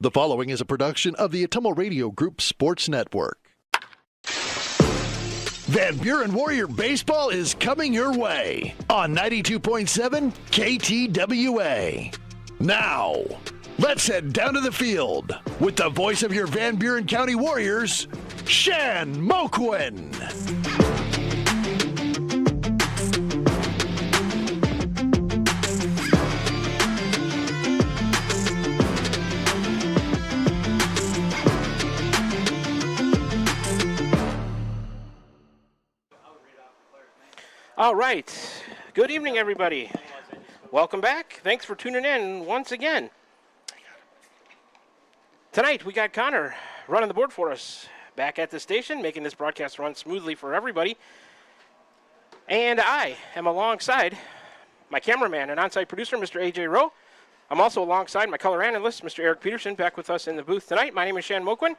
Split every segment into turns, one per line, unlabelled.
The following is a production of the Ottumwa Radio Group Sports Network. Van Buren Warrior Baseball is coming your way on 92.7 KTWA. Now, let's head down to the field with the voice of your Van Buren County Warriors, Shan Moquin.
All right. Good evening, everybody. Welcome back. Thanks for tuning in once again. Tonight, we got Connor running the board for us back at the station, making this broadcast run smoothly for everybody. And I am alongside my cameraman and on-site producer, Mr. AJ Rowe. I'm also alongside my color analyst, Mr. Eric Peterson, back with us in the booth tonight. My name is Shan Moquin,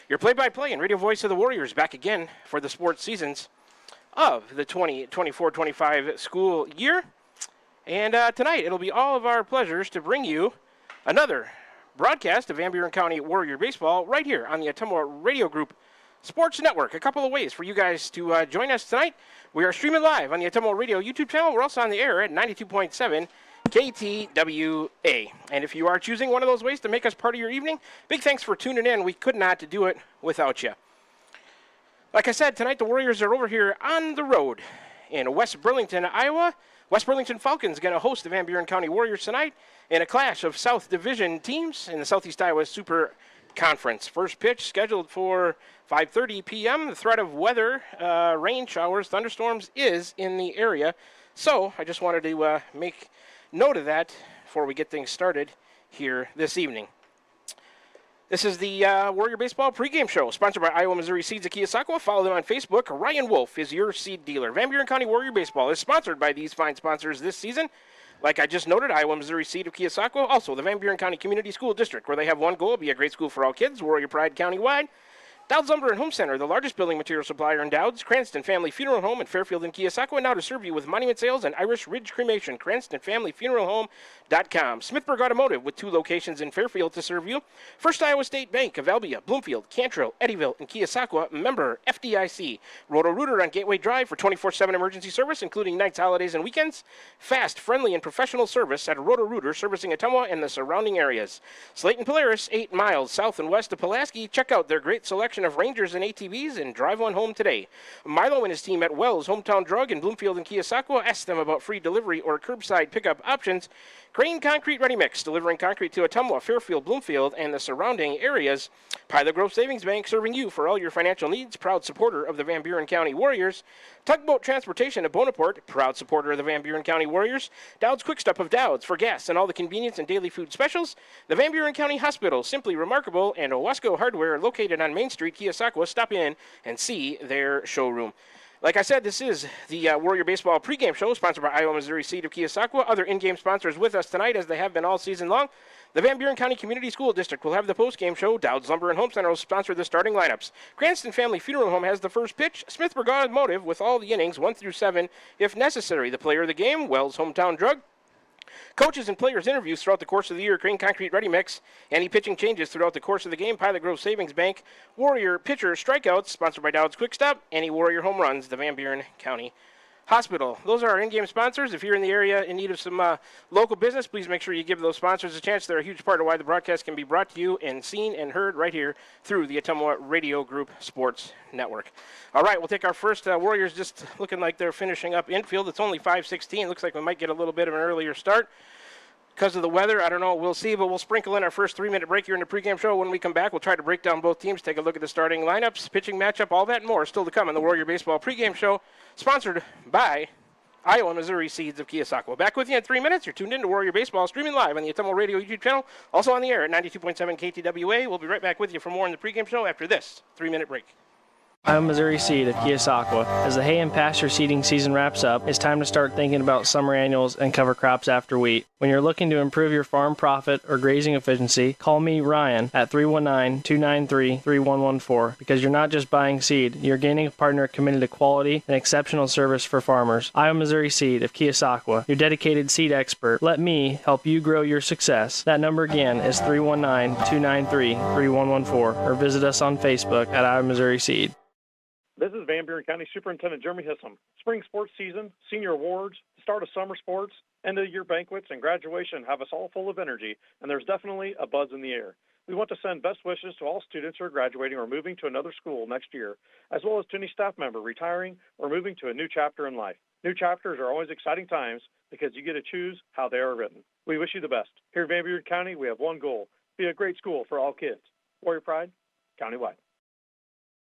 your play-by-play and radio voice of the Warriors, back again for the sports seasons of the 2024-25 school year. And tonight, it'll be all of our pleasures to bring you another broadcast of Van Buren County Warrior Baseball right here on the Ottumwa Radio Group Sports Network. A couple of ways for you guys to join us tonight. We are streaming live on the Ottumwa Radio YouTube channel. We're also on the air at 92.7 KTWA. And if you are choosing one of those ways to make us part of your evening, big thanks for tuning in. We could not do it without you. Like I said, tonight the Warriors are over here on the road in West Burlington, Iowa. West Burlington Falcons going to host the Van Buren County Warriors tonight in a clash of South Division teams in the Southeast Iowa Super Conference. First pitch scheduled for 5:30 p.m. The threat of weather, rain showers, thunderstorms is in the area. So I just wanted to make note of that before we get things started here this evening. This is the Warrior Baseball pregame show, sponsored by Iowa Missouri Seeds of Keosauqua. Follow them on Facebook. Ryan Wolf is your seed dealer. Van Buren County Warrior Baseball is sponsored by these fine sponsors this season. Like I just noted, Iowa Missouri Seed of Keosauqua. Also, the Van Buren County Community School District, where they have one goal, be a great school for all kids. Warrior Pride countywide. Dowd's Lumber and Home Center, the largest building material supplier in Dowd's. Cranston Family Funeral Home in Fairfield and Keosauqua, now to serve you with monument sales and Irish Ridge Cremation. CranstonFamilyFuneralHome.com. Smithburg Automotive with 2 locations in Fairfield to serve you. First Iowa State Bank of Albia, Bloomfield, Cantrell, Eddyville, and Keosauqua. Member FDIC. Roto-Rooter on Gateway Drive for 24/7 emergency service, including nights, holidays, and weekends. Fast, friendly, and professional service at Roto-Rooter, servicing Ottumwa and the surrounding areas. Slayton Polaris, 8 miles south and west of Pulaski. Check out their great selection of Rangers and ATVs and drive one home today. Milo and his team at Wells Hometown Drug in Bloomfield and Keosauqua. Ask them about free delivery or curbside pickup options. Crane Concrete Ready Mix, delivering concrete to Ottumwa, Fairfield, Bloomfield, and the surrounding areas. Pilot Grove Savings Bank, serving you for all your financial needs. Proud supporter of the Van Buren County Warriors. Tugboat Transportation of Bonaparte, proud supporter of the Van Buren County Warriors. Dowd's Quick Stop of Dowd's for gas and all the convenience and daily food specials. The Van Buren County Hospital, simply remarkable, and Owasco Hardware, located on Main Street, Keosauqua. Stop in and see their showroom. Like I said, this is the Warrior Baseball pregame show, sponsored by Iowa Missouri Seed of Keosauqua. Other in-game sponsors with us tonight, as they have been all season long. The Van Buren County Community School District will have the postgame show. Dowd's Lumber and Home Center will sponsor the starting lineups. Cranston Family Funeral Home has the first pitch. Smithburg Automotive with all the innings, 1 through 7, if necessary. The player of the game, Wells Hometown Drug. Coaches and players' interviews throughout the course of the year. Crane Concrete Ready Mix. Any pitching changes throughout the course of the game. Pilot Grove Savings Bank. Warrior pitcher strikeouts, sponsored by Dowd's Quick Stop. Any Warrior home runs, the Van Buren County Hospital. Those are our in-game sponsors. If you're in the area in need of some local business, please make sure you give those sponsors a chance. They're a huge part of why the broadcast can be brought to you and seen and heard right here through the Ottumwa Radio Group Sports Network. All right, we'll take our first Warriors, just looking like they're finishing up infield. It's only 5:16. Looks like we might get a little bit of an earlier start because of the weather. I don't know. We'll see, but we'll sprinkle in our first 3-minute break here in the pregame show. When we come back, we'll try to break down both teams, take a look at the starting lineups, pitching matchup, all that and more still to come on the Warrior Baseball pregame show, sponsored by Iowa Missouri Seeds of Keosauqua. Back with you in 3 minutes. You're tuned in to Warrior Baseball, streaming live on the Ottumwa Radio YouTube channel, also on the air at 92.7 KTWA. We'll be right back with you for more in the pregame show after this 3-minute break.
I'm Missouri Seed of Keosauqua. As the hay and pasture seeding season wraps up, it's time to start thinking about summer annuals and cover crops after wheat. When you're looking to improve your farm profit or grazing efficiency, call me, Ryan, at 319-293-3114, because you're not just buying seed, you're gaining a partner committed to quality and exceptional service for farmers. I'm Missouri Seed of Keosauqua, your dedicated seed expert. Let me help you grow your success. That number again is 319-293-3114, or visit us on Facebook at I'm Missouri Seed.
This is Van Buren County Superintendent Jeremy Hissam. Spring sports season, senior awards, start of summer sports, end of year banquets, and graduation have us all full of energy, and there's definitely a buzz in the air. We want to send best wishes to all students who are graduating or moving to another school next year, as well as to any staff member retiring or moving to a new chapter in life. New chapters are always exciting times because you get to choose how they are written. We wish you the best. Here in Van Buren County, we have one goal: be a great school for all kids. Warrior Pride, countywide.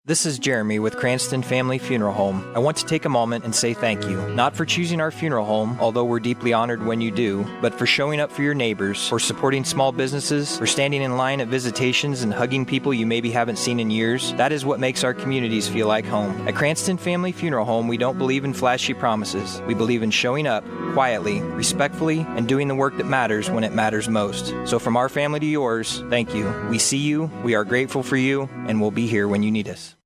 This is Jeremy with Cranston Family Funeral Home. I want to take a moment and say thank you, not for choosing our funeral home, although we're deeply honored when you do, but for showing up for your neighbors, for supporting small businesses, for standing in line at visitations and hugging people you maybe haven't seen in years. That is what makes our communities feel like home. At Cranston Family Funeral Home, we don't believe in flashy promises. We believe in showing up quietly, respectfully, and doing the work that matters when it matters most. So from our family to yours, thank you. We see you, we are grateful for you, and we'll be here when you need us.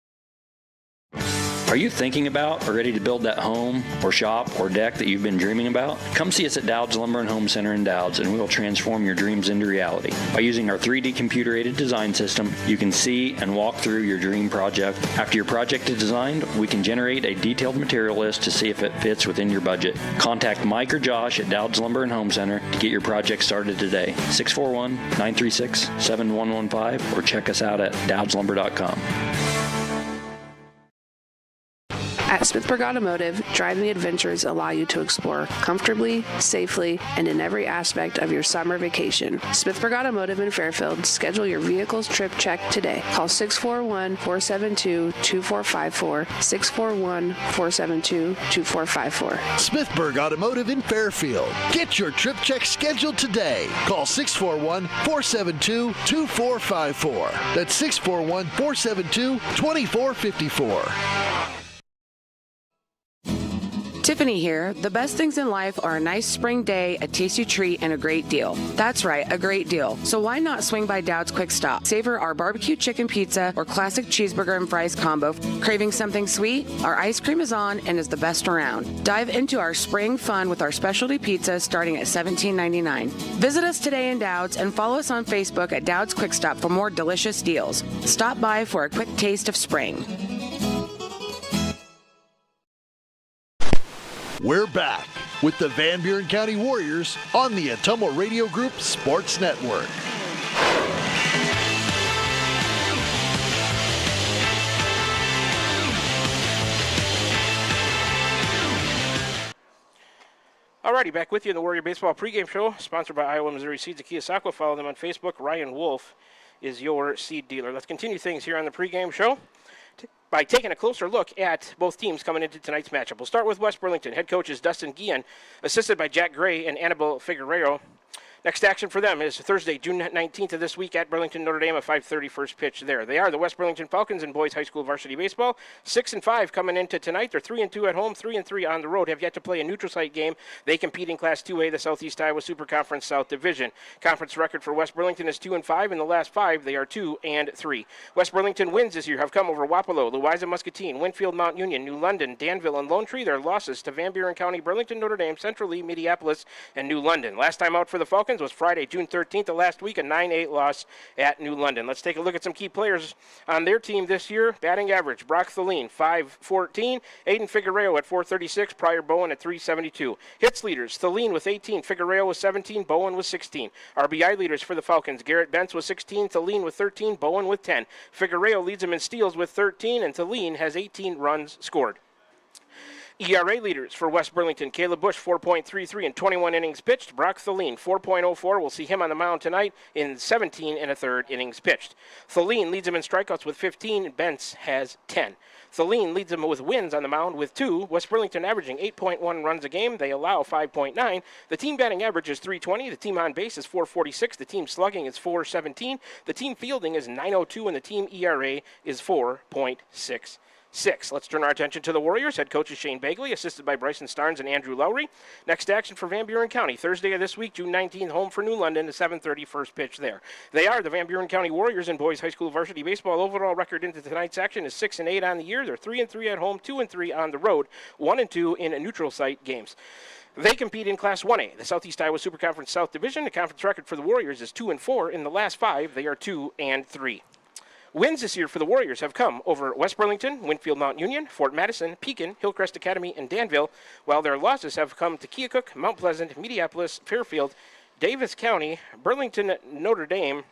Are you thinking about or ready to build that home or shop or deck that you've been dreaming about? Come see us at Dowd's Lumber and Home Center in Dowd's, and we will transform your dreams into reality. By using our 3D computer-aided design system, you can see and walk through your dream project. After your project is designed, we can generate a detailed material list to see if it fits within your budget. Contact Mike or Josh at Dowd's Lumber and Home Center to get your project started today. 641-936-7115, or check us out at dowdslumber.com.
At Smithburg Automotive, driving adventures allow you to explore comfortably, safely, and in every aspect of your summer vacation. Smithburg Automotive in Fairfield, schedule your vehicle's trip check today. Call 641-472-2454, 641-472-2454.
Smithburg Automotive in Fairfield. Get your trip check scheduled today. Call 641-472-2454. That's 641-472-2454.
Tiffany here. The best things in life are a nice spring day, a tasty treat, and a great deal. That's right, a great deal. So why not swing by Dowd's Quick Stop? Savor our barbecue chicken pizza or classic cheeseburger and fries combo. Craving something sweet? Our ice cream is on and is the best around. Dive into our spring fun with our specialty pizza starting at $17.99. Visit us today in Dowd's and follow us on Facebook at Dowd's Quick Stop for more delicious deals. Stop by for a quick taste of spring.
We're back with the Van Buren County Warriors on the Atomo Radio Group Sports Network.
Alrighty, back with you in the Warrior Baseball pregame show, sponsored by Iowa Missouri Seeds of Keosauqua. Follow them on Facebook. Ryan Wolf is your seed dealer. Let's continue things here on the pregame show by taking a closer look at both teams coming into tonight's matchup. We'll start with West Burlington. Head coach is Dustin Guillen, assisted by Jack Gray and Annabelle Figueroa. Next action for them is Thursday, June 19th of this week at Burlington, Notre Dame, a 5:30 first pitch there. They are the West Burlington Falcons in boys high school varsity baseball. 6-5 coming into tonight. They're 3-2 at home, 3-3 on the road. Have yet to play a neutral site game. They compete in Class 2A, the Southeast Iowa Super Conference South Division. Conference record for West Burlington is 2-5. In the last 5, they are 2-3. West Burlington wins this year have come over Wapello, Louisa Muscatine, Winfield Mount Union, New London, Danville, and Lone Tree. Their losses to Van Buren County, Burlington, Notre Dame, Central Lee, Minneapolis, and New London. Last time out for the Falcons was Friday, June 13th of last week, a 9-8 loss at New London. Let's take a look at some key players on their team this year. Batting average, Brock Thaleen, 514. Aiden Figueroa at 436. Pryor Bowen at 372. Hits leaders, Thaleen with 18. Figueroa with 17. Bowen with 16. RBI leaders for the Falcons, Garrett Bentz with 16. Thaleen with 13. Bowen with 10. Figueroa leads them in steals with 13, and Thaleen has 18 runs scored. ERA leaders for West Burlington, Caleb Bush, 4.33 in 21 innings pitched. Brock Thaleen, 4.04. We'll see him on the mound tonight in 17 1/3 innings pitched. Thaleen leads him in strikeouts with 15. Bentz has 10. Thaleen leads them with wins on the mound with 2. West Burlington averaging 8.1 runs a game. They allow 5.9. The team batting average is 320. The team on base is 446. The team slugging is 417. The team fielding is 902, and the team ERA is 4.67. 6. Let's turn our attention to the Warriors. Head coach is Shane Bagley, assisted by Bryson Starnes and Andrew Lowry. Next action for Van Buren County, Thursday of this week, June 19th, home for New London, the 7:30 first pitch there. They are the Van Buren County Warriors in boys high school varsity baseball. Overall record into tonight's action is 6-8 on the year. They're 3-3 at home, 2-3 on the road, 1-2 in neutral site games. They compete in Class 1A, the Southeast Iowa Super Conference South Division. The conference record for the Warriors is 2-4. In the last 5, they are 2-3. Wins this year for the Warriors have come over West Burlington, Winfield Mount Union, Fort Madison, Pekin, Hillcrest Academy, and Danville, while their losses have come to Keokuk, Mount Pleasant, Mediapolis, Fairfield, Davis County, Burlington, Notre Dame,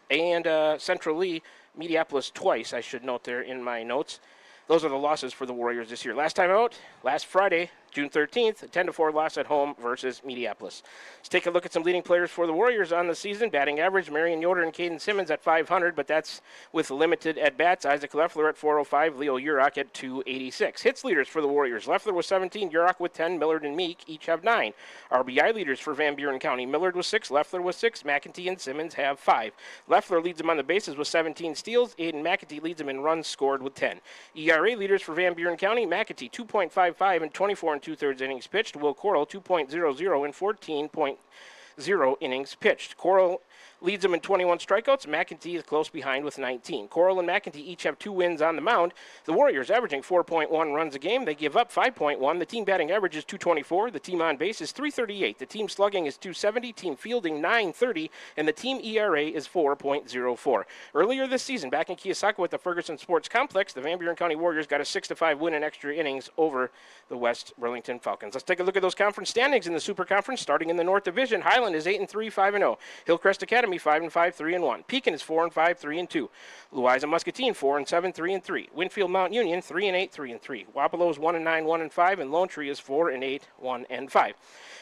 and Central Lee, Mediapolis twice, I should note there in my notes. Those are the losses for the Warriors this year. Last time out, last Friday, June 13th, a 10-4 loss at home versus Mediapolis. Let's take a look at some leading players for the Warriors on the season. Batting average, Marion Yoder and Caden Simmons at .500, but that's with limited at-bats. Isaac Leffler at .405, Leo Urach at .286. Hits leaders for the Warriors. Leffler with 17, Urach with 10, Millard and Meek each have 9. RBI leaders for Van Buren County. Millard with 6, Leffler with 6, McEntee and Simmons have 5. Leffler leads them on the bases with 17 steals. Aiden McEntee leads them in runs scored with 10. ERA leaders for Van Buren County, McEntee 2.55 and 24 2/3 innings pitched. Will Coral 2.00 and 14.0 innings pitched. Coral leads them in 21 strikeouts. McEntee is close behind with 19. Coral and McEntee each have 2 wins on the mound. The Warriors averaging 4.1 runs a game. They give up 5.1. The team batting average is .224. The team on base is .338. The team slugging is .270. Team fielding .930. And the team ERA is 4.04. Earlier this season, back in Keosauqua at the Ferguson Sports Complex, the Van Buren County Warriors got a 6-5 win in extra innings over the West Burlington Falcons. Let's take a look at those conference standings in the Super Conference. Starting in the North Division, Highland is 8-3, 5-0. Hillcrest Academy 5-5, 3-1. Pekin is 4-5, 3-2. Louisa Muscatine 4-7, 3-3. Winfield Mount Union 3-8, 3-3. Wapello is 1-9, 1-5, and Lone Tree is 4-8, 1-5.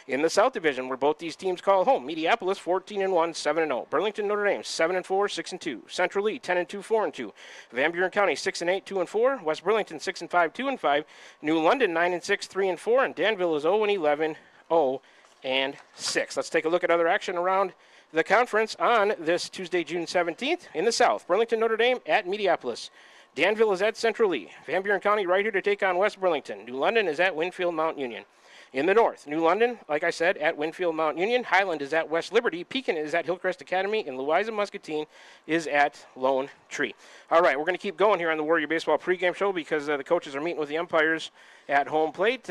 In the South Division, where both these teams call home, Mediapolis 14-1, 7-0. Burlington Notre Dame 7-4, 6-2. Central Lee 10-2, 4-2. Van Buren County 6-8, 2-4. West Burlington 6-5, 2-5. New London 9-6, 3-4, and Danville is 0-11, 0-6. Let's take a look at other action around the conference on this Tuesday, June 17th. In the South, Burlington Notre Dame at Mediapolis. Danville is at Central Lee. Van Buren County right here to take on West Burlington. New London is at Winfield Mount Union. In the North, New London, like I said, at Winfield Mount Union. Highland is at West Liberty. Pekin is at Hillcrest Academy. And Louisa Muscatine is at Lone Tree. All right, we're going to keep going here on the Warrior Baseball pregame show because the coaches are meeting with the umpires at home plate.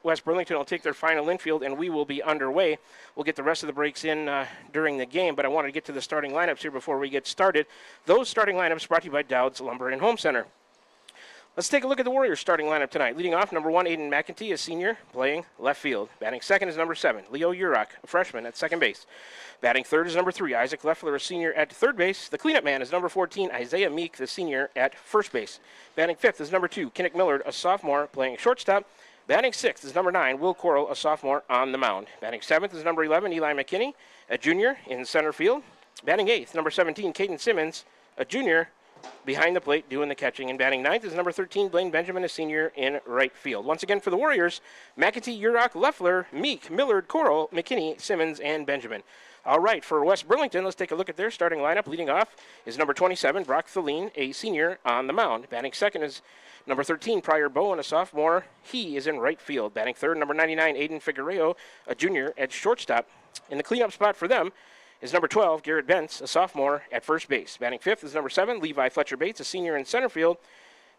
West Burlington will take their final infield, and we will be underway. We'll get the rest of the breaks in during the game, but I wanted to get to the starting lineups here before we get started. Those starting lineups brought to you by Dowd's Lumber and Home Center. Let's take a look at the Warriors starting lineup tonight. Leading off, number 1, Aiden McEntee, a senior, playing left field. Batting second is number 7, Leo Urach, a freshman, at second base. Batting third is number 3, Isaac Leffler, a senior, at third base. The cleanup man is number 14, Isaiah Meek, the senior, at first base. Batting fifth is number 2, Kinnick Millard, a sophomore, playing shortstop. Batting sixth is number 9, Will Coral, a sophomore, on the mound. Batting seventh is number 11, Eli McKinney, a junior, in center field. Batting eighth, number 17, Caden Simmons, a junior, behind the plate doing the catching. And batting ninth is number 13, Blaine Benjamin, a senior, in right field. Once again for the Warriors, McEntee, Urach, Leffler, Meek, Millard, Coral, McKinney, Simmons, and Benjamin. All right, for West Burlington, let's take a look at their starting lineup. Leading off is number 27, Brock Thaleen, a senior, on the mound. Batting second is number 13, Pryor Bowen, a sophomore. He is in right field. Batting third, number 99, Aiden Figueroa, a junior, at shortstop. In the cleanup spot for them is number 12, Garrett Bentz, a sophomore, at first base. Batting fifth is number 7, Levi Fletcher Bates, a senior, in center field.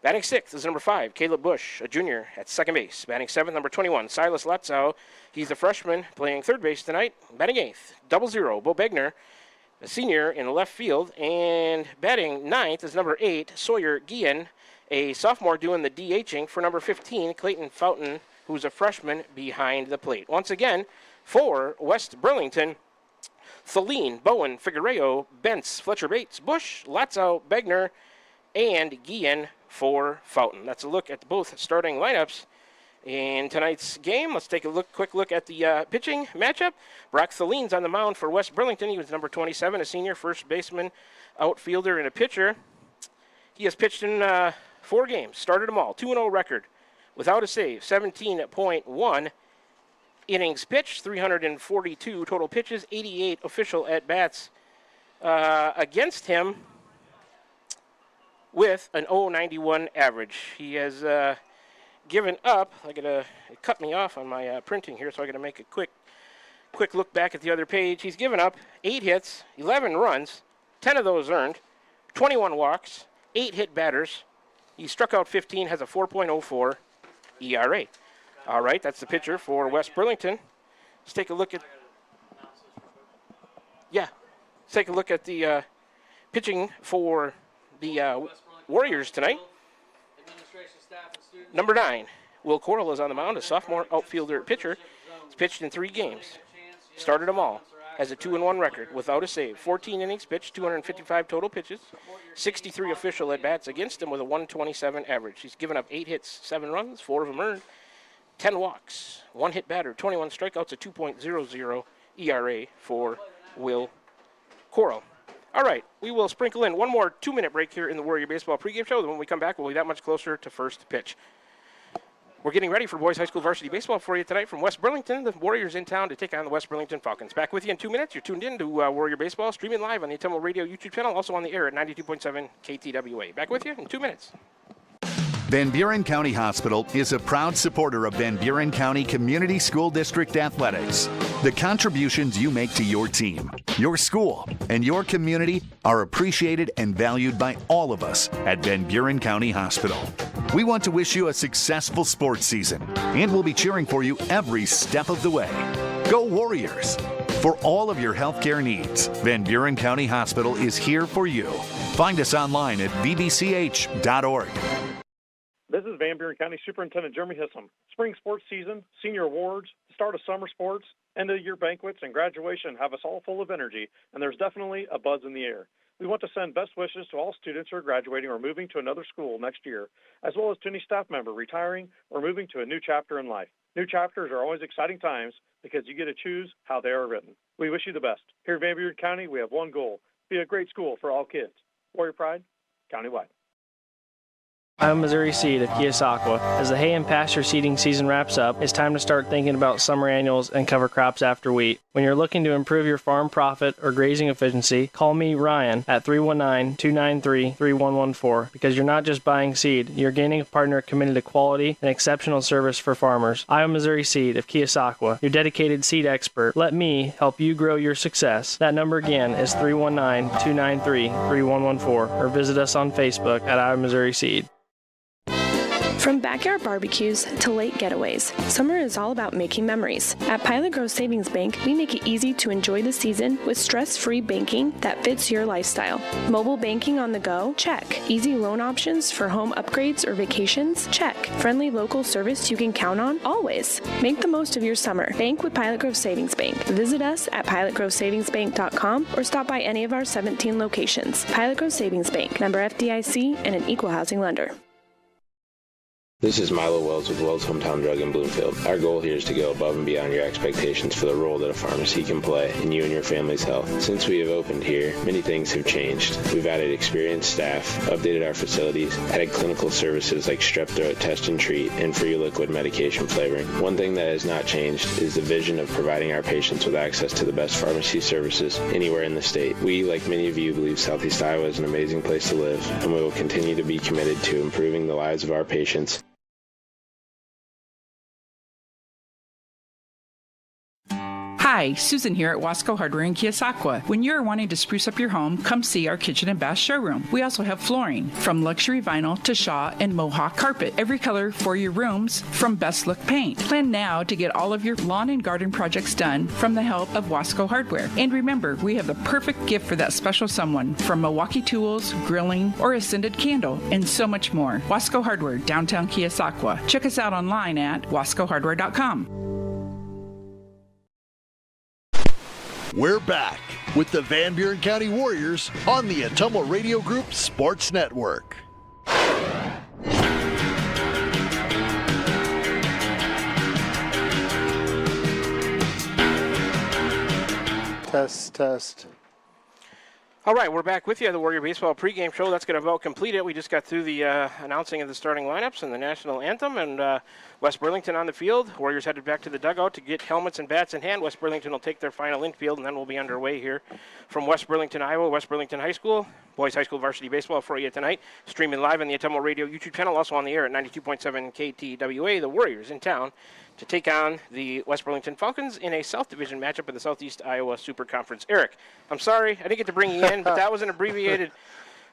Batting sixth is number 5, Caleb Bush, a junior, at second base. Batting seventh, number 21, Silas Latzow. He's a freshman playing third base tonight. Batting eighth, 00, Bo Begner, a senior, in left field. And batting ninth is number 8, Sawyer Guillen, a sophomore, doing the DHing for number 15, Clayton Fountain, who's a freshman, behind the plate. Once again, for West Burlington, Thaleen, Bowen, Figueroa, Bentz, Fletcher Bates, Bush, Latzow, Begner, and Guillen for Fountain. That's a look at both starting lineups in tonight's game. Let's take a quick look at the pitching matchup. Brock Thaleen's on the mound for West Burlington. He was number 27, a senior, first baseman, outfielder, and a pitcher. He has pitched in 4 games, started them all, 2-0 record, without a save, 17.1 innings pitched, 342 total pitches, 88 official at-bats against him. with an 091 average. He has given up. It cut me off on my printing here, so I got to make a quick look back at the other page. He's given up 8 hits, 11 runs, 10 of those earned, 21 walks, 8 hit batters. He struck out 15, has a 4.04 ERA. All right, that's the pitcher for West Burlington. Let's take a look at. Yeah, let's take a look at the pitching for the Warriors tonight. Number 9, Will Coral is on the mound, a sophomore outfielder pitcher. He's pitched in 3 games. Started them all. Has a 2-1 record without a save. 14 innings pitched, 255 total pitches, 63 official at-bats against him with a 127 average. He's given up 8 hits, 7 runs, 4 of them earned, 10 walks, 1 hit batter, 21 strikeouts, a 2.00 ERA for Will Coral. All right, we will sprinkle in one more 2-minute break here in the Warrior Baseball pregame show. Then when we come back, we'll be that much closer to first pitch. We're getting ready for boys high school varsity baseball for you tonight from West Burlington. The Warriors in town to take on the West Burlington Falcons. Back with you in 2 minutes. You're tuned in to Warrior Baseball, streaming live on the Atomo Radio YouTube channel, also on the air at 92.7 KTWA. Back with you in 2 minutes.
Van Buren County Hospital is a proud supporter of Van Buren County Community School District Athletics. The contributions you make to your team, your school, and your community are appreciated and valued by all of us at Van Buren County Hospital. We want to wish you a successful sports season, and we'll be cheering for you every step of the way. Go Warriors! For all of your healthcare needs, Van Buren County Hospital is here for you. Find us online at vbch.org.
This is Van Buren County Superintendent Jeremy Hissom. Spring sports season, senior awards, start of summer sports, end of year banquets, and graduation have us all full of energy, and there's definitely a buzz in the air. We want to send best wishes to all students who are graduating or moving to another school next year, as well as to any staff member retiring or moving to a new chapter in life. New chapters are always exciting times because you get to choose how they are written. We wish you the best. Here in Van Buren County, we have one goal: be a great school for all kids. Warrior Pride, countywide.
I'm Missouri Seed of Keosauqua. As the hay and pasture seeding season wraps up, it's time to start thinking about summer annuals and cover crops after wheat. When you're looking to improve your farm profit or grazing efficiency, call me, Ryan, at 319-293-3114, because you're not just buying seed, you're gaining a partner committed to quality and exceptional service for farmers. I'm Missouri Seed of Keosauqua, your dedicated seed expert. Let me help you grow your success. That number again is 319-293-3114, or visit us on Facebook at I'm Missouri Seed.
From backyard barbecues to lake getaways, summer is all about making memories. At Pilot Grove Savings Bank, we make it easy to enjoy the season with stress-free banking that fits your lifestyle. Mobile banking on the go? Check. Easy loan options for home upgrades or vacations? Check. Friendly local service you can count on? Always. Make the most of your summer. Bank with Pilot Grove Savings Bank. Visit us at pilotgrovesavingsbank.com or stop by any of our 17 locations. Pilot Grove Savings Bank, member FDIC, and an equal housing lender.
This is Milo Wells with Wells Hometown Drug in Bloomfield. Our goal here is to go above and beyond your expectations for the role that a pharmacy can play in you and your family's health. Since we have opened here, many things have changed. We've added experienced staff, updated our facilities, added clinical services like strep throat test and treat, and free liquid medication flavoring. One thing that has not changed is the vision of providing our patients with access to the best pharmacy services anywhere in the state. We, like many of you, believe Southeast Iowa is an amazing place to live, and we will continue to be committed to improving the lives of our patients.
Hi, Susan here at Wasco Hardware in Keosauqua. When you're wanting to spruce up your home, come see our kitchen and bath showroom. We also have flooring, from luxury vinyl to Shaw and Mohawk carpet. Every color for your rooms, from Best Look paint. Plan now to get all of your lawn and garden projects done from the help of Wasco Hardware. And remember, we have the perfect gift for that special someone, from Milwaukee tools, grilling, or a scented candle, and so much more. Wasco Hardware, downtown Keosauqua. Check us out online at wascohardware.com.
We're back with the Van Buren County Warriors on the Atomo Radio Group Sports Network.
Test.
All right, we're back with you. The Warrior Baseball pregame show. That's going to about complete it. We just got through the announcing of the starting lineups and the national anthem, and West Burlington on the field. Warriors headed back to the dugout to get helmets and bats in hand. West Burlington will take their final infield, and then we'll be underway here from West Burlington, Iowa, West Burlington High School. Boys High School varsity baseball for you tonight. Streaming live on the Atemo Radio YouTube channel, also on the air at 92.7 KTWA. The Warriors in town to take on the West Burlington Falcons in a South Division matchup of the Southeast Iowa Super Conference. Eric, I'm sorry, I didn't get to bring you in, but that was an abbreviated.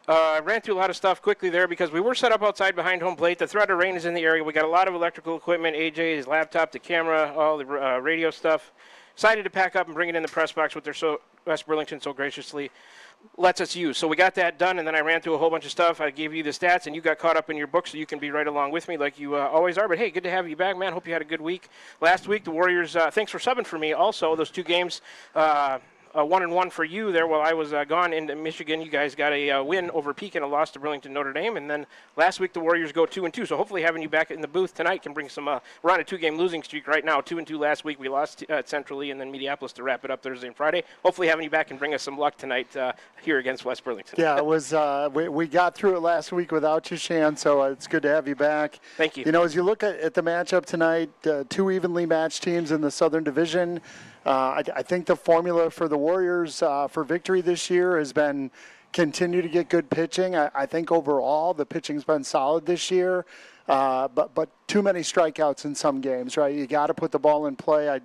I ran through a lot of stuff quickly there because we were set up outside behind home plate. The threat of rain is in the area. We got a lot of electrical equipment, AJ, his laptop, the camera, all the radio stuff. Decided to pack up and bring it in the press box with their West Burlington so graciously lets us use. So we got that done, and then I ran through a whole bunch of stuff. I gave you the stats, and you got caught up in your book, so you can be right along with me like you always are. But, hey, good to have you back, man. Hope you had a good week. Last week, the Warriors, thanks for subbing for me also. Those two games, 1-1 for you there while I was gone into Michigan. You guys got a win over Pekin, a loss to Burlington Notre Dame. And then last week, the Warriors go 2-2. So hopefully having you back in the booth tonight can bring some we're on a 2-game losing streak right now. 2-2 last week. We lost at Central Lee and then Mediapolis to wrap it up Thursday and Friday. Hopefully having you back can bring us some luck tonight here against West Burlington.
Yeah, it was. We got through it last week without you, Shan, so it's good to have you back.
Thank you.
You know, as you look at the matchup tonight, two evenly matched teams in the Southern Division. I think the formula for the Warriors for victory this year has been continue to get good pitching. I think overall the pitching's been solid this year, but too many strikeouts in some games, right? You got to put the ball in play. I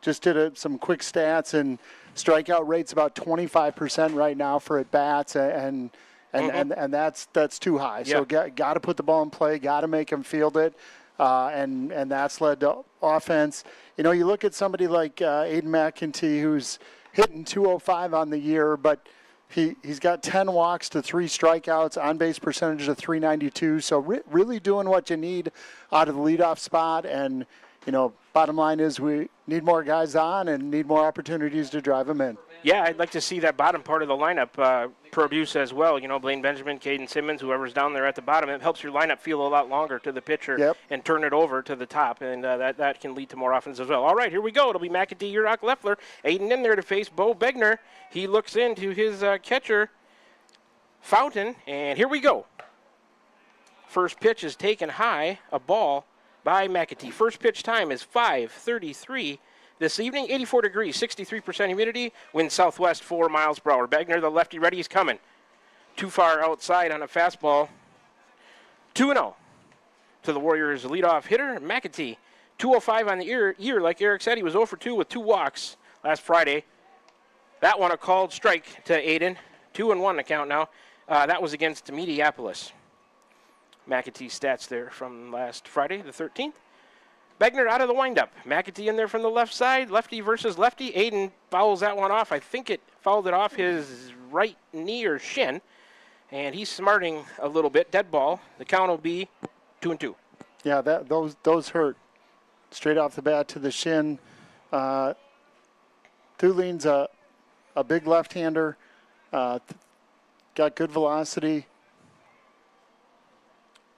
just did some quick stats, and strikeout rate's about 25% right now for at-bats, and that's too high.
Yeah.
So got to put the ball in play, got to make them field it. And that's led to offense. You know, you look at somebody like Aiden McEntee, who's hitting 205 on the year, but he's got 10 walks to 3 strikeouts, on-base percentage of 392. So really doing what you need out of the leadoff spot. And, you know, bottom line is we need more guys on and need more opportunities to drive them in.
Yeah, I'd like to see that bottom part of the lineup produce as well. You know, Blaine Benjamin, Caden Simmons, whoever's down there at the bottom. It helps your lineup feel a lot longer to the pitcher and turn it over to the top, and that can lead to more offense as well. All right, here we go. It'll be McEntee, Urach, Leffler. Aiden in there to face Bo Begner. He looks into his catcher, Fountain, and here we go. First pitch is taken high, a ball by McEntee. First pitch time is 5:33. This evening, 84 degrees, 63% humidity, wind southwest 4 miles per hour. Begner, the lefty ready, is coming. Too far outside on a fastball. 2-0 to the Warriors' leadoff hitter, McEntee. 205 on the year, like Eric said, he was 0 for 2 with 2 walks last Friday. That one a called strike to Aiden. 2-1 the count now. That was against Mediapolis. McEntee's stats there from last Friday, the 13th. Begner out of the windup. McEntee in there from the left side. Lefty versus lefty. Aiden fouls that one off. I think it fouled it off his right knee or shin. And he's smarting a little bit. Dead ball. The count will be 2-2.
Yeah, those hurt. Straight off the bat to the shin. Thulin's a big left-hander. Got good velocity.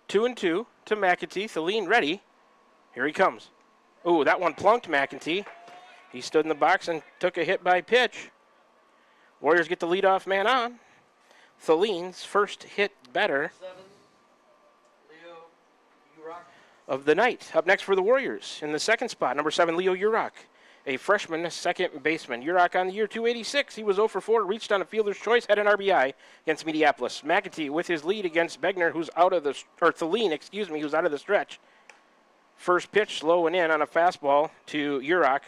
2-2 to McEntee. Thulin ready. Here he comes. Ooh, that one plunked McEntee. He stood in the box and took a hit by pitch. Warriors get the leadoff man on. Thulin's first hit better of the night. Up next for the Warriors in the second spot, number 7, Leo Urach, a freshman second baseman. Urach on the year, 286. He was 0 for 4, reached on a fielder's choice, had an RBI against Mediapolis. McEntee with his lead against Begner, who's out of the, or Thulin, who's out of the stretch. First pitch slow and in on a fastball to Urach.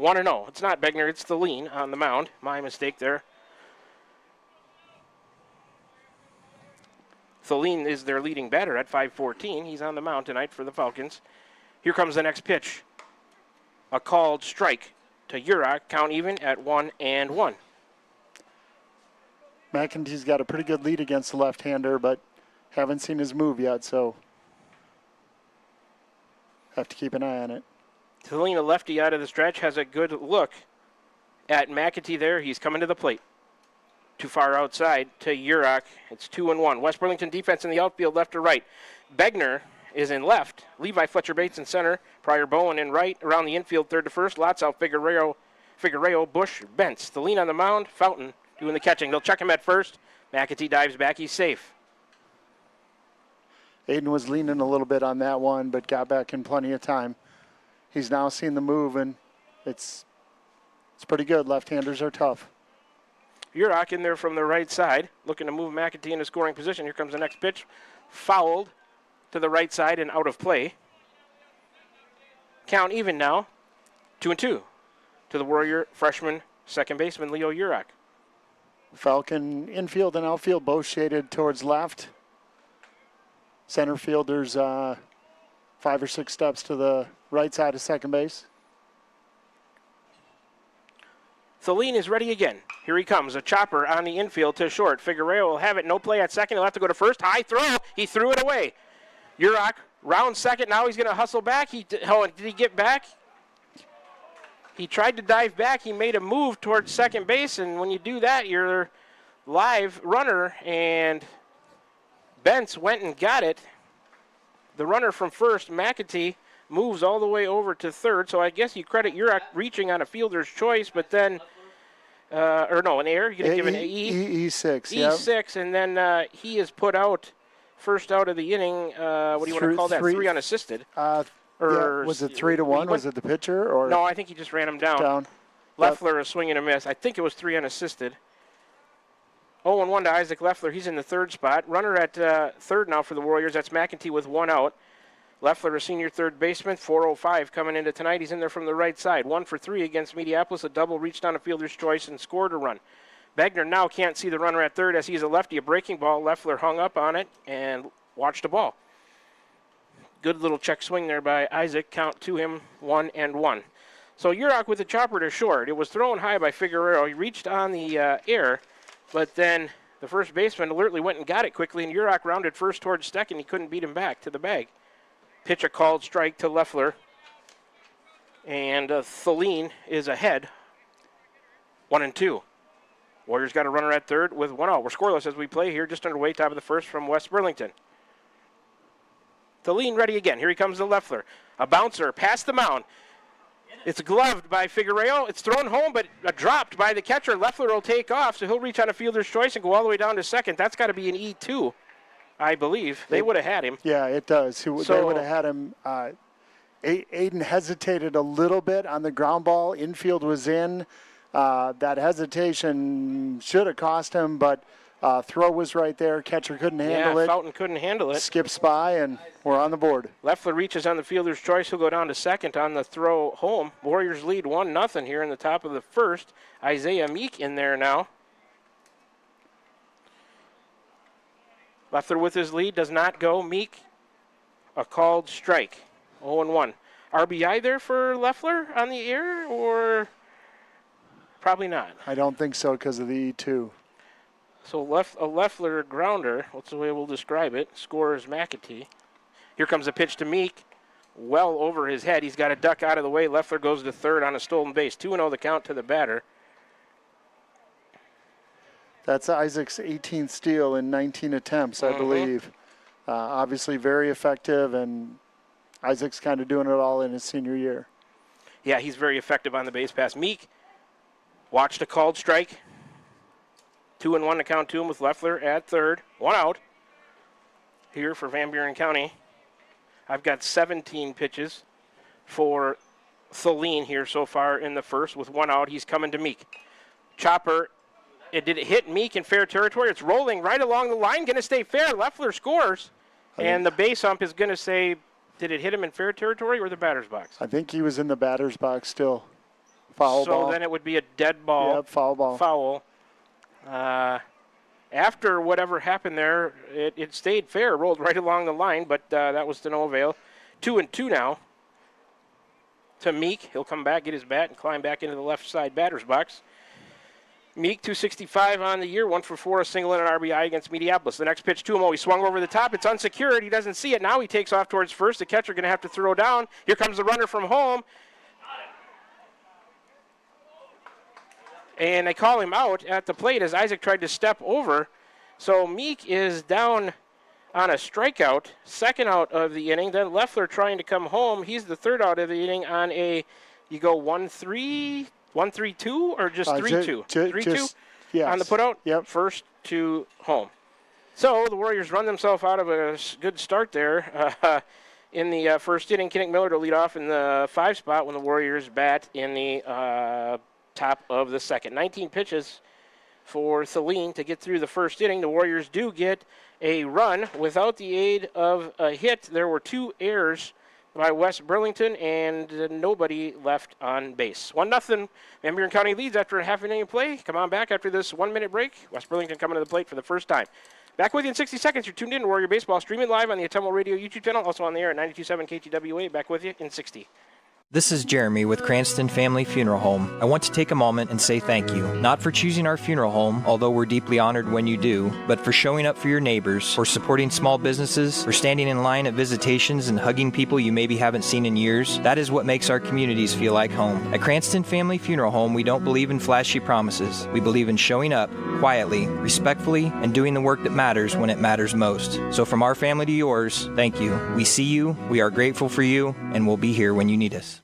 1-0. It's not Begner, it's Thulin on the mound. My mistake there. Thulin is their leading batter at 5:14. He's on the mound tonight for the Falcons. Here comes the next pitch. A called strike to Urach. Count even at 1-1.
McEntee's got a pretty good lead against the left-hander, but haven't seen his move yet, so have to keep an eye on it.
Thulin, a lefty out of the stretch, has a good look at McEntee there. He's coming to the plate. Too far outside to Urach. It's 2-1. West Burlington defense in the outfield, left to right. Begner is in left. Levi Fletcher Bates in center. Pryor Bowen in right. Around the infield, third to first. Lots out Figueroa, Bush, Bentz. Thulin on the mound. Fountain doing the catching. They'll check him at first. McAtee dives back. He's safe.
Aiden was leaning a little bit on that one, but got back in plenty of time. He's now seen the move, and it's pretty good. Left-handers are tough.
Urach in there from the right side, looking to move McAtee into scoring position. Here comes the next pitch. Fouled to the right side and out of play. Count even now. 2-2 to the Warrior freshman second baseman Leo Urach.
Falcon infield and outfield both shaded towards left. Center fielder's 5 or 6 steps to the right side of second base.
Thelene is ready again. Here he comes, a chopper on the infield to short. Figueroa will have it, no play at second. He'll have to go to first. High throw. He threw it away. Urach round second. Now he's going to hustle back. Did he get back? He tried to dive back. He made a move towards second base, and when you do that, you're live runner, and Bentz went and got it. The runner from first, McAtee, moves all the way over to third, so I guess you credit Urach reaching on a fielder's choice, but then, an error. You're going to give an
E6.
E6, and then he is put out, first out of the inning. What do you want to call that? 3 unassisted.
Was it 3-1? Was it the pitcher? Or
no, I think he just ran him down. Leffler, a swing and a miss. I think it was 3 unassisted. 0-1 to Isaac Leffler. He's in the third spot. Runner at third now for the Warriors. That's McAtee with 1 out. Leffler, a senior third baseman, 405 coming into tonight. He's in there from the right side. 1 for 3 against Mediapolis. A double, reached on a fielder's choice and scored a run. Begner now can't see the runner at third as he's a lefty. A breaking ball. Leffler hung up on it and watched the ball. Good little check swing there by Isaac. Count to him, 1-1. So Urach with the chopper to short. It was thrown high by Figueroa. He reached on the air, but then the first baseman alertly went and got it quickly, and Urach rounded first towards second. He couldn't beat him back to the bag. Pitch a called strike to Leffler. And Thelene is ahead, 1-2. Warriors got a runner at third with 1 out. We're scoreless as we play here, just underway, top of the first from West Burlington. Thelene ready again. Here he comes to Leffler. A bouncer past the mound. It's gloved by Figueroa. It's thrown home, but dropped by the catcher. Leffler will take off, so he'll reach on a fielder's choice and go all the way down to second. That's got to be an E2, I believe. They would have had him.
Yeah, it does. They would have had him. Aiden hesitated a little bit on the ground ball. Infield was in. That hesitation should have cost him, but throw was right there. Catcher couldn't handle it.
Yeah, Fountain couldn't handle it.
Skips by, and we're on the board.
Leffler reaches on the fielder's choice. He'll go down to second on the throw home. Warriors lead 1-0 here in the top of the first. Isaiah Meek in there now. Leffler with his lead does not go. Meek, a called strike. 0-1. RBI there for Leffler on the air, or probably not?
I don't think so because of the E2.
So a Leffler grounder, what's the way we'll describe it, scores McAtee. Here comes a pitch to Meek, well over his head. He's got to duck out of the way. Leffler goes to third on a stolen base. 2-0 the count to the batter.
That's Isaac's 18th steal in 19 attempts, I believe. Obviously very effective, and Isaac's kind of doing it all in his senior year.
Yeah, he's very effective on the base pass. Meek watched a called strike. 2-1 to count to him with Leffler at third. 1 out here for Van Buren County. I've got 17 pitches for Thelene here so far in the first with 1 out. He's coming to Meek. Chopper, did it hit Meek in fair territory? It's rolling right along the line. Going to stay fair. Leffler scores. And the base ump is going to say, did it hit him in fair territory or the batter's box?
I think he was in the batter's box still. Foul ball.
So then it would be a dead ball.
Yep, foul ball.
Foul. After whatever happened there, it stayed fair, rolled right along the line, but that was to no avail. 2-2 now to Meek. He'll come back, get his bat, and climb back into the left side batter's box. Meek, 265 on the year, 1 for 4, a single and an RBI against Mediapolis. The next pitch to him, he swung over the top. It's unsecured. He doesn't see it. Now he takes off towards first. The catcher going to have to throw down. Here comes the runner from home. And they call him out at the plate as Isaac tried to step over. So Meek is down on a strikeout, second out of the inning. Then Leffler trying to come home. He's the third out of the inning on you go 1-3, 1-3-2, or just 3-2? 3-2?
Yes.
on the putout.
Yep.
First to home. So the Warriors run themselves out of a good start there. In the first inning, Kinnick Miller to lead off in the 5 spot when the Warriors bat in the top of the second. 19 pitches for Thelene to get through the first inning. The Warriors do get a run without the aid of a hit. There were 2 errors by West Burlington and nobody left on base. 1-0. Van Buren County leads after a half inning of play. Come on back after this 1-minute break. West Burlington coming to the plate for the first time. Back with you in 60 seconds. You're tuned in to Warrior Baseball, streaming live on the Autumnal Radio YouTube channel, also on the air at 92.7 KTWA. Back with you in 60.
This is Jeremy with Cranston Family Funeral Home. I want to take a moment and say thank you, not for choosing our funeral home, although we're deeply honored when you do, but for showing up for your neighbors, for supporting small businesses, for standing in line at visitations and hugging people you maybe haven't seen in years. That is what makes our communities feel like home. At Cranston Family Funeral Home, we don't believe in flashy promises. We believe in showing up quietly, respectfully, and doing the work that matters when it matters most. So from our family to yours, thank you. We see you, we are grateful for you, and we'll be here when you need us.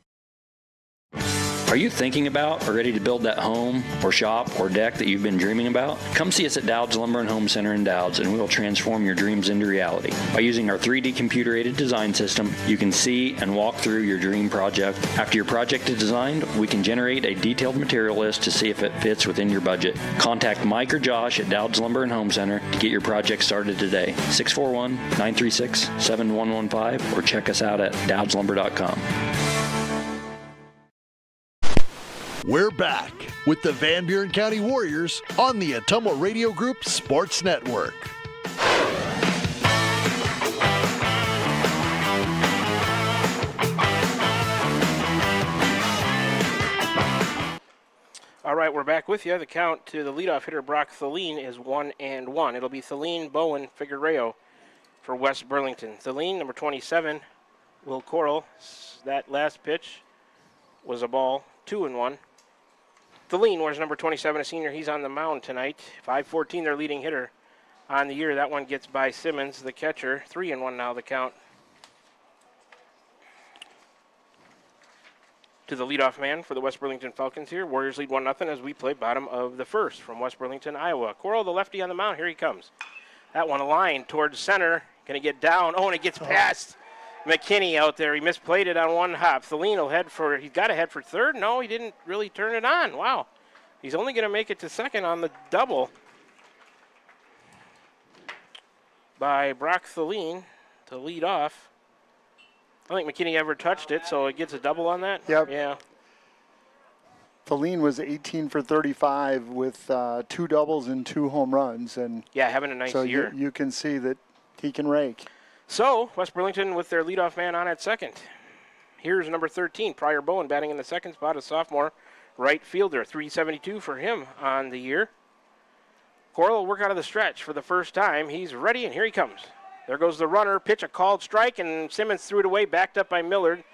Are you thinking about or ready to build that home or shop or deck that you've been dreaming about? Come see us at Dowd's Lumber and Home Center in Dowd's, and we will transform your dreams into reality. By using our 3D computer-aided design system, you can see and walk through your dream project. After your project is designed, we can generate a detailed material list to see if it fits within your budget. Contact Mike or Josh at Dowd's Lumber and Home Center to get your project started today. 641-936-7115 or check us out at dowdslumber.com.
We're back with the Van Buren County Warriors on the Autumnal Radio Group Sports Network.
All right, we're back with you. The count to the leadoff hitter, Brock Thelene, is 1-1. It'll be Thelene, Bowen, Figueroa for West Burlington. Thelene, number 27, Will Coral. That last pitch was a ball, 2-1. Thelene wears number 27, a senior. He's on the mound tonight. 5-14, their leading hitter on the year. That one gets by Simmons, the catcher. 3-1 now, the count. To the leadoff man for the West Burlington Falcons here. Warriors lead 1-0 as we play bottom of the first from West Burlington, Iowa. Coral, the lefty on the mound. Here he comes. That one a line towards center. Going to get down. Oh, and it gets past McKinney out there. He misplayed it on one hop. Thelene will he's got to head for third. No, he didn't really turn it on. Wow. He's only going to make it to second on the double by Brock Thelene to lead off. I don't think McKinney ever touched it, so it gets a double on that?
Yep.
Yeah.
Thelene was 18 for 35 with 2 doubles and 2 home runs. And
yeah, having a nice year.
So you can see that he can rake.
So, West Burlington with their leadoff man on at second. Here's number 13, Pryor Bowen, batting in the second spot, a sophomore right fielder. 372 for him on the year. Coral will work out of the stretch for the first time. He's ready, and here he comes. There goes the runner. Pitch, a called strike, and Simmons threw it away, backed up by Millard.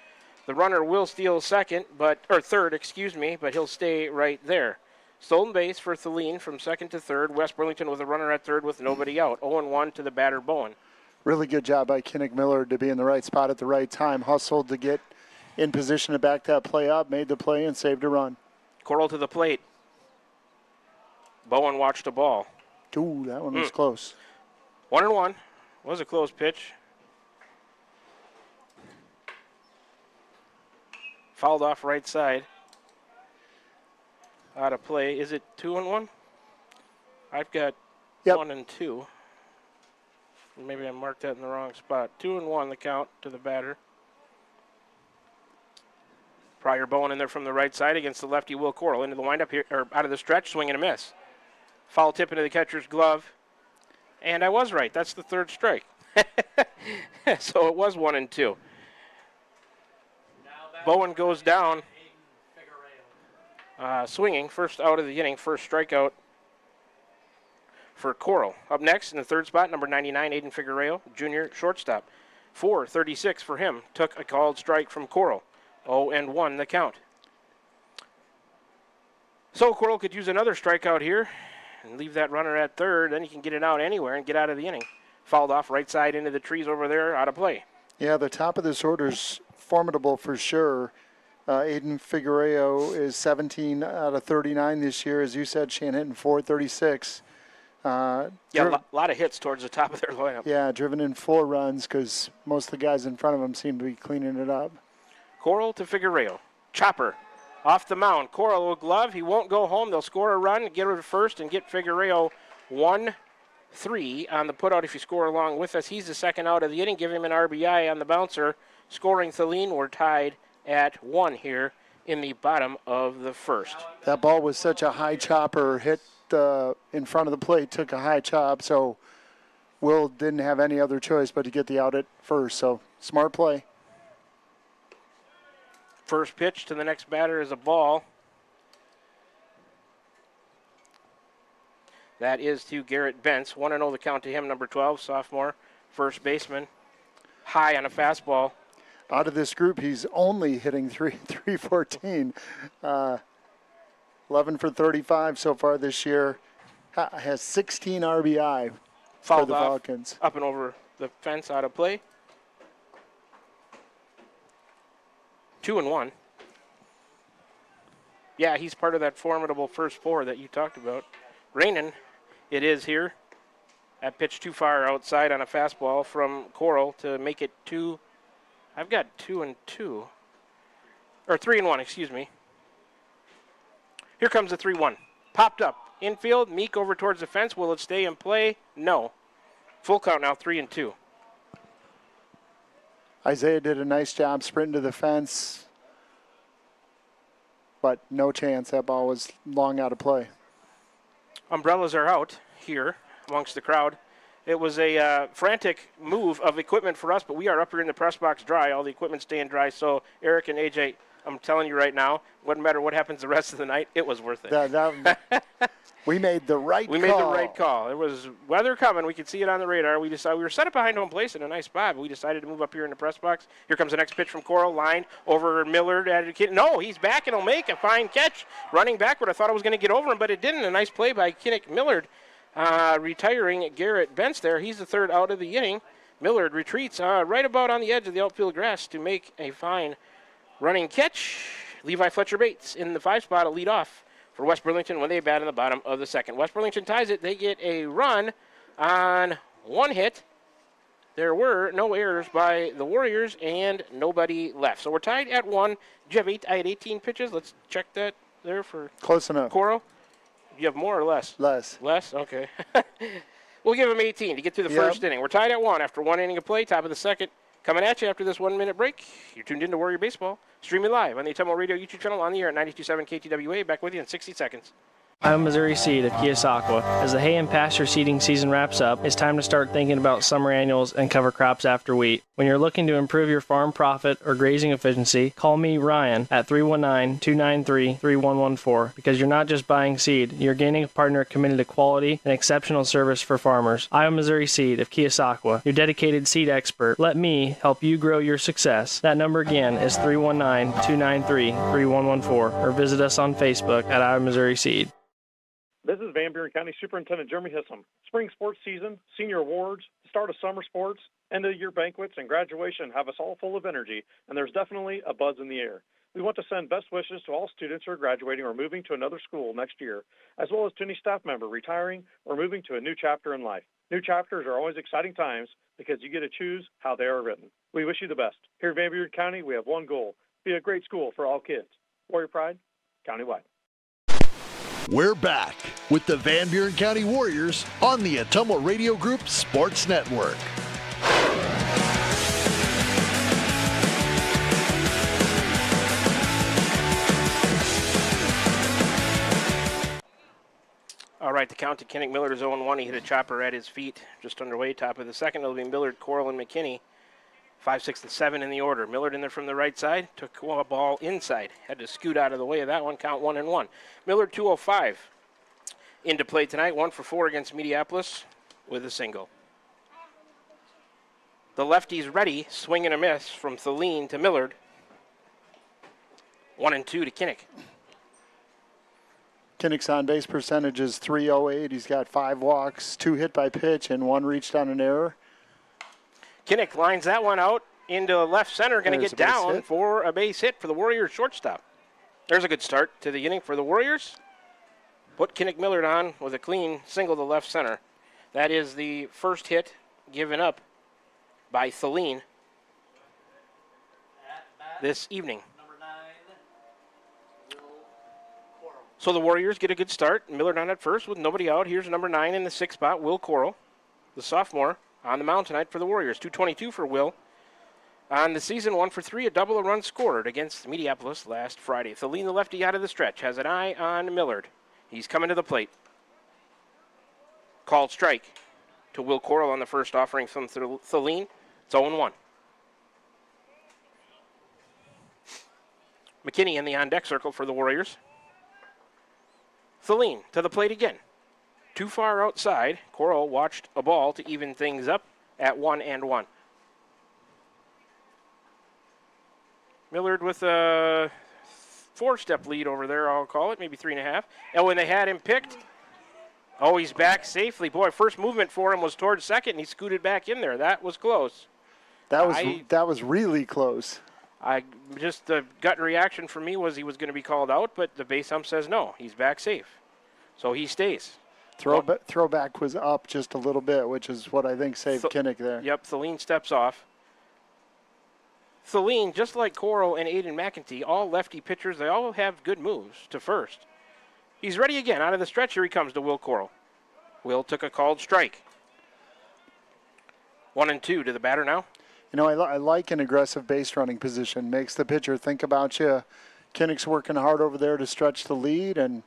The runner will steal third, but he'll stay right there. Stolen base for Thelene from second to third. West Burlington with a runner at third with nobody out. 0-1 to the batter, Bowen.
Really good job by Kinnick Miller to be in the right spot at the right time. Hustled to get in position to back that play up, made the play, and saved a run.
Coral to the plate. Bowen watched the ball.
Ooh, that one was close.
1-1. Was a close pitch. Fouled off right side. Out of play. Is it 2-1? I've got 1-2. Maybe I marked that in the wrong spot. 2-1 the count to the batter. Pryor Bowen in there from the right side against the lefty Will Coral. Into the windup here, or out of the stretch, swing and a miss. Foul tip into the catcher's glove. And I was right. That's the third strike. So it was 1-2. Bowen goes down. Swinging, first out of the inning, first strikeout for Coral. Up next in the third spot, number 99, Aiden Figueroa, junior shortstop. 4-36 for him. Took a called strike from Coral. 0-1 the count. So Coral could use another strikeout here and leave that runner at third. Then he can get it out anywhere and get out of the inning. Fouled off right side into the trees over there, out of play.
Yeah, the top of this order's formidable for sure. Aiden Figueroa is 17 out of 39 this year. As you said, Shane hitting .436.
A lot of hits towards the top of their lineup.
Yeah, driven in 4 runs because most of the guys in front of him seem to be cleaning it up.
Coral to Figueroa. Chopper off the mound. Coral will glove. He won't go home. They'll score a run, get over to first, and get Figueroa 1-3 on the putout if you score along with us. He's the second out of the inning. Give him an RBI on the bouncer. Scoring Thelene. We're tied at 1 here in the bottom of the first.
That ball was such a high chopper, hit in front of the plate, took a high chop, so Will didn't have any other choice but to get the out at first, so smart play.
First pitch to the next batter is a ball. That is to Garrett Bentz. 1-0 the count to him, number 12, sophomore, first baseman. High on a fastball.
Out of this group, he's only hitting 314. 11 for 35 so far this year. Has 16 RBI for the Falcons.
Up and over the fence, out of play. 2-1. Yeah, he's part of that formidable first 4 that you talked about. Raining, it is here. That pitch too far outside on a fastball from Coral to make it 2. I've got 2-2. Or 3-1, excuse me. Here comes the 3-1. Popped up. Infield. Meek over towards the fence. Will it stay in play? No. Full count now, 3-2.
Isaiah did a nice job sprinting to the fence, but no chance. That ball was long out of play.
Umbrellas are out here amongst the crowd. It was a frantic move of equipment for us, but we are up here in the press box dry. All the equipment's staying dry. So Eric and AJ, I'm telling you right now, wouldn't matter what happens the rest of the night, it was worth it.
We made the right call.
We made the right call. There was weather coming. We could see it on the radar. We decided we were set up behind home place in a nice spot, but we decided to move up here in the press box. Here comes the next pitch from Coral. Line over Millard. No, he's back and he'll make a fine catch. Running backward. I thought I was going to get over him, but it didn't. A nice play by Kinnick Millard. Retiring Garrett Bentz there. He's the third out of the inning. Millard retreats right about on the edge of the outfield grass to make a fine running catch. Levi Fletcher Bates in the 5 spot, a lead off for West Burlington when they bat in the bottom of the second. West Burlington ties it. They get a run on 1 hit. There were no errors by the Warriors and nobody left. So we're tied at 1. Do you have I had 18 pitches. Let's check that there for
close enough.
Coral. Do you have more or less?
Less.
Less? Okay. We'll give him 18 to get through the first inning. We're tied at 1 after 1 inning of play, top of the second. Coming at you after this 1-minute break. You're tuned into Warrior Baseball. Streaming live on the Atomo Radio YouTube channel on the air at 92.7 KTWA. Back with you in 60 seconds.
I'm Missouri Seed of Keosauqua. As the hay and pasture seeding season wraps up, it's time to start thinking about summer annuals and cover crops after wheat. When you're looking to improve your farm profit or grazing efficiency, call me, Ryan, at 319-293-3114, because you're not just buying seed, you're gaining a partner committed to quality and exceptional service for farmers. I'm Missouri Seed of Keosauqua, your dedicated seed expert. Let me help you grow your success. That number again is 319-293-3114, or visit us on Facebook at I'm Missouri Seed.
This is Van Buren County Superintendent Jeremy Hissom. Spring sports season, senior awards, start of summer sports, end of year banquets, and graduation have us all full of energy, and there's definitely a buzz in the air. We want to send best wishes to all students who are graduating or moving to another school next year, as well as to any staff member retiring or moving to a new chapter in life. New chapters are always exciting times because you get to choose how they are written. We wish you the best. Here in Van Buren County, we have one goal: be a great school for all kids. Warrior Pride, countywide.
We're back with the Van Buren County Warriors on the Atomo Radio Group Sports Network.
All right, the count to Kinnick Millard is 0-1. He hit a chopper at his feet, just underway, top of the second. It'll be Millard, Coral, and McKinney. 5, 6, and 7 in the order. Millard in there from the right side. Took a ball inside. Had to scoot out of the way of that one. Count 1-1. Millard 205 into play tonight. 1 for 4 against Mediapolis with a single. The lefty's ready. Swing and a miss from Thelene to Millard. 1-2 to Kinnick.
Kinnick's on-base percentage is .308. He's got 5 walks, 2 hit by pitch, and 1 reached on an error.
Kinnick lines that one out into left center, going to get down for a base hit for the Warriors shortstop. There's a good start to the inning for the Warriors. Put Kinnick Millard on with a clean single to left center. That is the first hit given up by Thelene this evening. So the Warriors get a good start. Millard on at first with nobody out. Here's number 9 in the 6th spot, Will Coral, the sophomore, on the mound tonight for the Warriors. 222 for Will. On the season, 1 for 3, a double, a run scored against Mediapolis last Friday. Thelene, the lefty out of the stretch, has an eye on Millard. He's coming to the plate. Called strike to Will Coral on the first offering from Thelene. It's 0-1. McKinney in the on-deck circle for the Warriors. Thelene to the plate again. Too far outside. Coral watched a ball to even things up at 1-1. Millard with a 4-step lead over there, I'll call it, maybe 3.5. And when they had him picked, oh, he's back safely. Boy, first movement for him was towards second, and he scooted back in there. That was close.
That was really close.
Just the gut reaction for me was he was going to be called out, but the base ump says no, he's back safe. So he stays.
Throwback was up just a little bit, which is what I think saved Kinnick there.
Yep, Thelene steps off. Thelene, just like Coral and Aiden McEntee, all lefty pitchers, they all have good moves to first. He's ready again. Out of the stretch, here he comes to Will Coral. Will took a called strike. 1-2 to the batter now.
You know, I like an aggressive base running position. Makes the pitcher think about you. Kinnick's working hard over there to stretch the lead and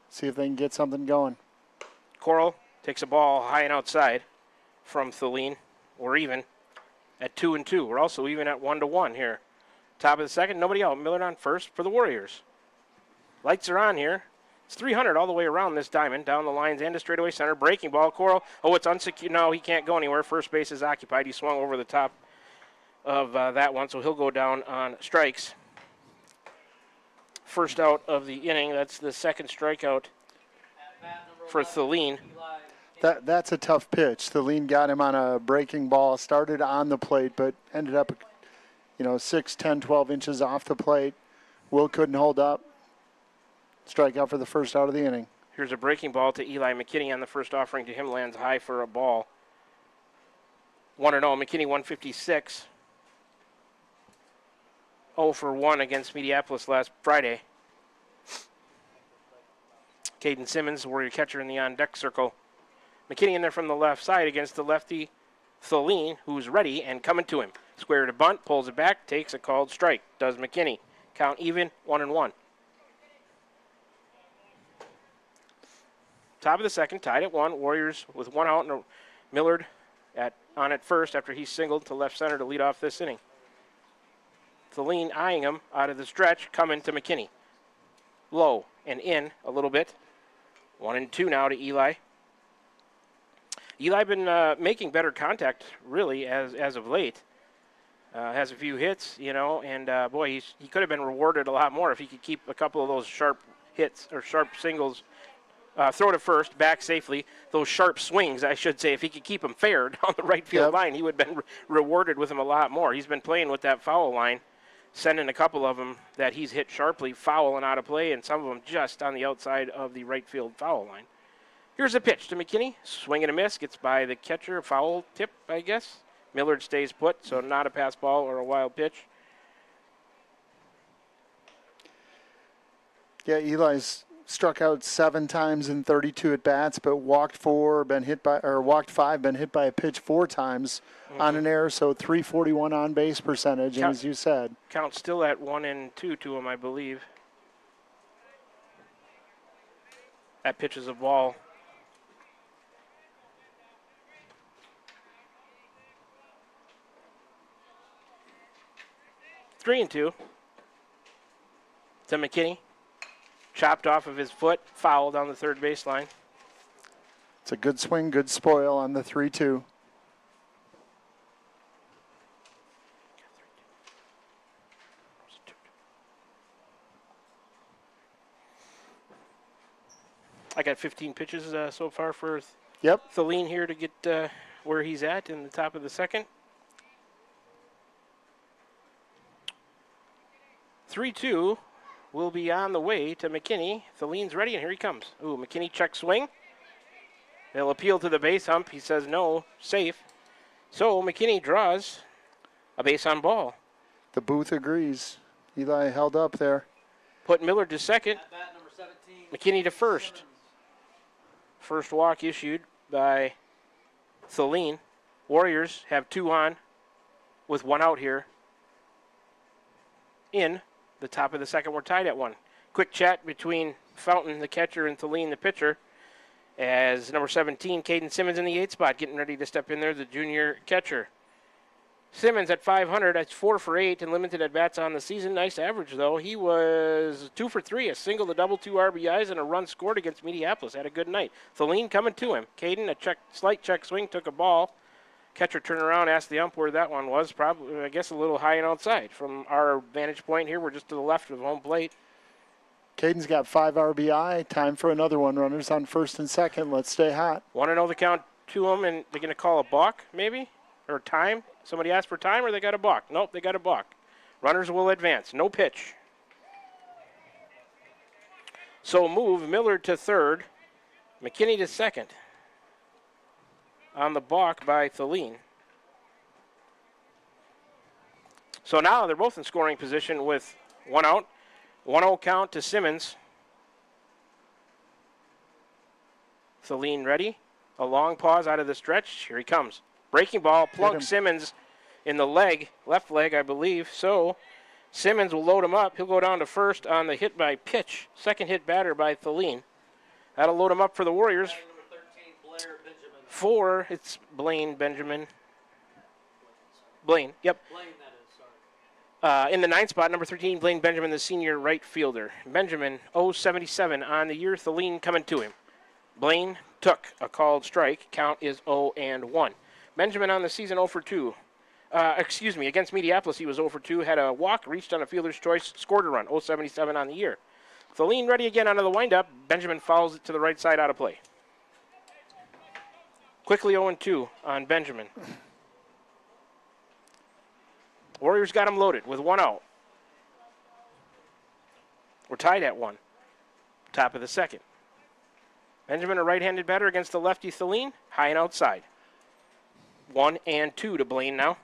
see if they can get something going.
Coral takes a ball high and outside from Thelene. We're even at 2-2. We're also even at 1-1 here. Top of the second, nobody out. Millard on first for the Warriors. Lights are on here. It's 300 all the way around this diamond, down the lines and to straightaway center. Breaking ball, Coral. Oh, it's unsecured. No, he can't go anywhere. First base is occupied. He swung over the top of that one, so he'll go down on strikes. First out of the inning. That's the second strikeout for Thelene.
That's a tough pitch. Thelene got him on a breaking ball, started on the plate, but ended up, 6, 10, 12 inches off the plate. Will couldn't hold up. Strikeout for the first out of the inning.
Here's a breaking ball to Eli McKinney on the first offering to him. Lands high for a ball. 1-0. McKinney 156. 0 for 1 against Mediapolis last Friday. Caden Simmons, Warrior catcher in the on-deck circle. McKinney in there from the left side against the lefty Thelene, who's ready and coming to him. Square to bunt, pulls it back, takes a called strike. Does McKinney. Count even, 1-1. Top of the second, tied at 1. Warriors with 1 out and Millard on at first after he singled to left center to lead off this inning. Thelene eyeing him out of the stretch, coming to McKinney. Low and in a little bit. 1-2 now to Eli. Eli been making better contact, really, as of late. Has a few hits, and boy, he could have been rewarded a lot more if he could keep a couple of those sharp hits or sharp singles. Throw to first, back safely. Those sharp swings, I should say, if he could keep them fair down the right field line, he would have been rewarded with them a lot more. He's been playing with that foul line, sending a couple of them that he's hit sharply, foul and out of play, and some of them just on the outside of the right field foul line. Here's a pitch to McKinney. Swing and a miss. Gets by the catcher. A foul tip, I guess. Millard stays put, so not a pass ball or a wild pitch.
Yeah, Eli's struck out 7 times in 32 at bats, but walked 5, been hit by a pitch 4 times on an error, so 341 on base percentage. And as you said,
count still at 1-2 to him, I believe. That pitch is a ball. Three and 2 to McKinney. Chopped off of his foot, foul down the third baseline.
It's a good swing, good spoil on the 3-2.
I got 15 pitches so far for
Thelene
here to get where he's at in the top of the second. 3-2 will be on the way to McKinney. Theleen's ready, and here he comes. Ooh, McKinney check swing. They'll appeal to the base hump. He says no, safe. So McKinney draws a base on ball.
The booth agrees. Eli held up there.
Put Miller to second. McKinney to first. First walk issued by Theleen. Warriors have 2 on with 1 out here. In the top of the second, we're tied at 1. Quick chat between Fountain, the catcher, and Theleen, the pitcher, as number 17, Caden Simmons in the 8th spot, getting ready to step in there, the junior catcher. Simmons at 500, that's 4 for 8 and limited at-bats on the season. Nice average, though. He was 2 for 3, a single, a double, 2 RBIs, and a run scored against Mediapolis. Had a good night. Theleen coming to him. Caden, a slight check swing, took a ball. Catcher turned around, asked the ump where that one was. Probably, I guess, a little high and outside. From our vantage point here, we're just to the left of home plate.
Caden's got 5 RBI. Time for another one. Runners on first and second. Let's stay hot.
1-0 the count to him, and they're going to call a balk, maybe? Or time? Somebody asked for time, or they got a balk? Nope, they got a balk. Runners will advance. No pitch. So move Miller to third. McKinney to second. On the balk by Theleen. So now they're both in scoring position with 1 out. 1-0 count to Simmons. Theleen ready. A long pause out of the stretch. Here he comes. Breaking ball. Plunk Simmons in the leg. Left leg, I believe. So Simmons will load him up. He'll go down to first on the hit by pitch. Second hit batter by Theleen. That'll load him up for the Warriors. 4, it's Blaine Benjamin. Blaine, yep.
Blaine, that is, sorry.
In the 9th spot, number 13, Blaine Benjamin, the senior right fielder. Benjamin, 0.77 on the year. Theleen coming to him. Blaine took a called strike. Count is 0-1. Benjamin on the season 0 for 2. Against Mediapolis, he was 0 for 2. Had a walk, reached on a fielder's choice, scored a run. 0.77 on the year. Theleen ready again onto the windup. Benjamin fouls it to the right side out of play. Quickly 0-2 on Benjamin. Warriors got him loaded with 1 out. We're tied at 1. Top of the second. Benjamin, a right-handed batter against the lefty Theleen. High and outside. 1-2 to Blaine now.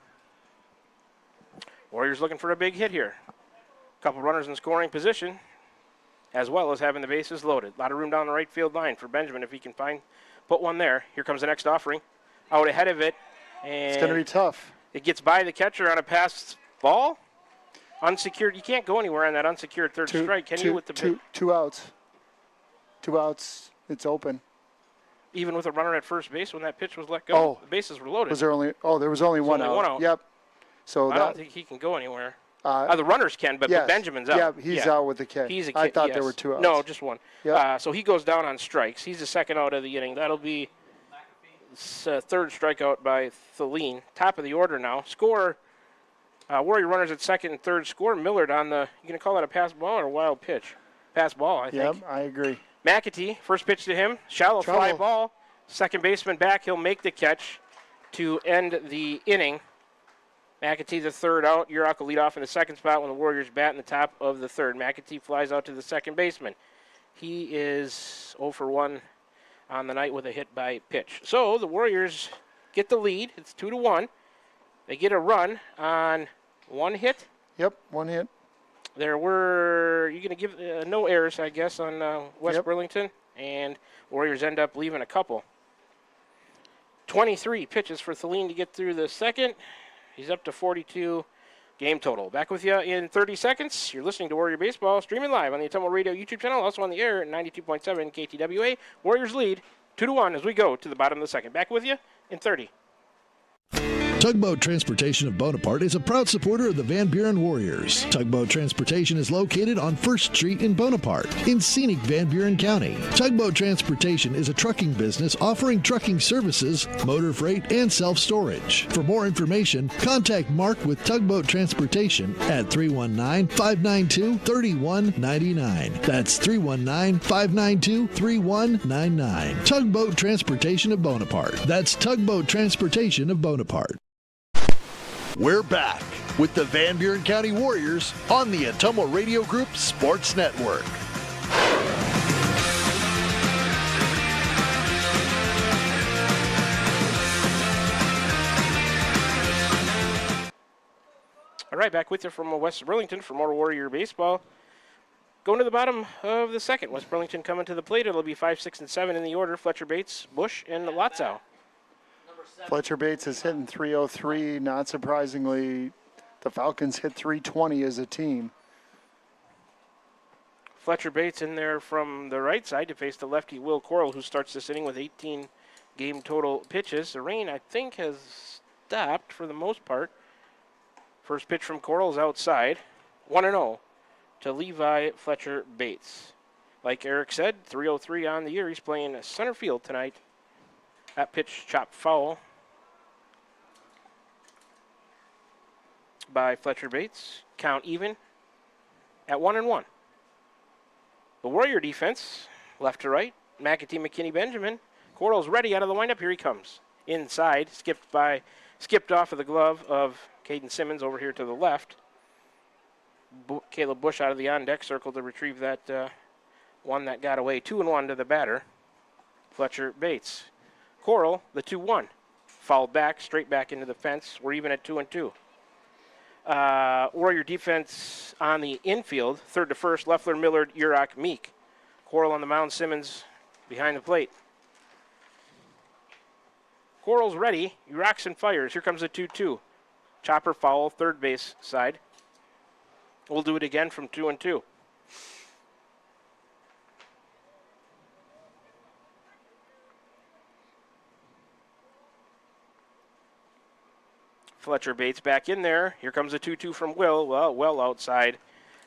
Warriors looking for a big hit here. A couple runners in scoring position, as well as having the bases loaded. A lot of room down the right field line for Benjamin if he can put one there. Here comes the next offering. Out ahead of it. And
it's going to be tough.
It gets by the catcher on a pass ball. Unsecured. You can't go anywhere on that unsecured third strike, can you? With the
2 outs. 2 outs. It's open.
Even with a runner at first base when that pitch was let go, the bases were loaded.
Was there only? Oh, there was only one out.
1 out.
Yep. So
I don't think he can go anywhere. The runners can, but Benjamin's out.
Yeah, he's out with the kick.
He's a kick.
I thought there were 2 outs.
No, just 1.
Yep.
So he goes down on strikes. He's the second out of the inning. That'll be third strikeout by Theleen. Top of the order now. Score. Warrior runners at second and third. Score Millard on the. You gonna call that a pass ball or a wild pitch? Pass ball, I think.
Yep, I agree.
McAtee, first pitch to him. Shallow fly ball. Second baseman back. He'll make the catch to end the inning. McAtee, the third out. Urach will lead off in the second spot when the Warriors bat in the top of the third. McAtee flies out to the second baseman. He is 0 for 1 on the night with a hit by pitch. So the Warriors get the lead. It's 2-1. They get a run on 1 hit.
Yep, 1 hit.
There were, you're going to give no errors, I guess, on West Burlington. And Warriors end up leaving a couple. 23 pitches for Theleen to get through the second. He's up to 42 game total. Back with you in 30 seconds. You're listening to Warrior Baseball, streaming live on the Atomo Radio YouTube channel, also on the air at 92.7 KTWA. Warriors lead 2-1 as we go to the bottom of the second. Back with you in 30.
Tugboat Transportation of Bonaparte is a proud supporter of the Van Buren Warriors. Tugboat Transportation is located on 1st Street in Bonaparte, in scenic Van Buren County. Tugboat Transportation is a trucking business offering trucking services, motor freight, and self-storage. For more information, contact Mark with Tugboat Transportation at 319-592-3199. That's 319-592-3199. Tugboat Transportation of Bonaparte. That's Tugboat Transportation of Bonaparte. We're back. with the Van Buren County Warriors on the Atomo Radio Group Sports Network.
All right, back with you from West Burlington for more Warrior Baseball. Going to the bottom of the second, West Burlington coming to the plate. It'll be 5, 6, and 7 in the order. Fletcher Bates, Bush, and Lotzow.
Fletcher Bates is hitting 303. Not surprisingly, the Falcons hit 320 as a team.
Fletcher Bates in there from the right side to face the lefty Will Coral, who starts this inning with 18 game total pitches. The rain, I think, has stopped for the most part. First pitch from Coral is outside. 1-0 to Levi Fletcher Bates. Like Eric said, 303 on the year. He's playing center field tonight. That pitch chopped foul by Fletcher Bates. Count even at 1-1. The Warrior defense, left to right. McAtee, McKinney, Benjamin. Coral's ready out of the windup. Here he comes. Inside, skipped off of the glove of Caden Simmons over here to the left. Caleb Bush out of the on-deck circle to retrieve that one that got away. 2-1 to the batter, Fletcher Bates. Coral, the 2-1. Fouled back, straight back into the fence. We're even at 2-2. Warrior defense on the infield. Third to first, Leffler, Millard, Urach, Meek. Coral on the mound, Simmons behind the plate. Coral's ready. Urachson fires. Here comes the 2-2. Chopper foul, third base side. We'll do it again from 2-2. Fletcher Bates back in there. Here comes a 2-2 from Will. Well outside.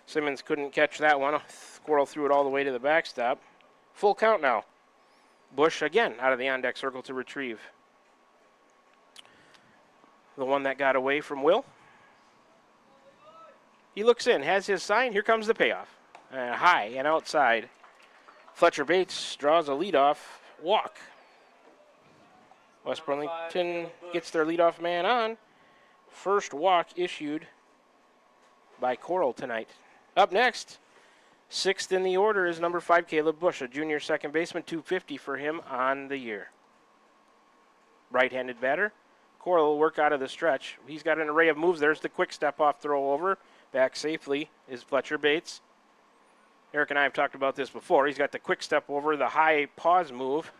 Simmons couldn't catch that one. Coral threw it all the way to the backstop. Full count now. Bush again out of the on-deck circle to retrieve the one that got away from Will. He looks in, has his sign. Here comes the payoff. High and outside. Fletcher Bates draws a leadoff walk. West Burlington gets their leadoff man on. First walk issued by Coral tonight. Up next, sixth in the order is number 5, Caleb Bush, a junior second baseman, .250 for him on the year. Right-handed batter. Coral will work out of the stretch. He's got an array of moves. There's the quick step-off throw over. Back safely is Fletcher Bates. Eric and I have talked about this before. He's got the quick step over, the high pause move.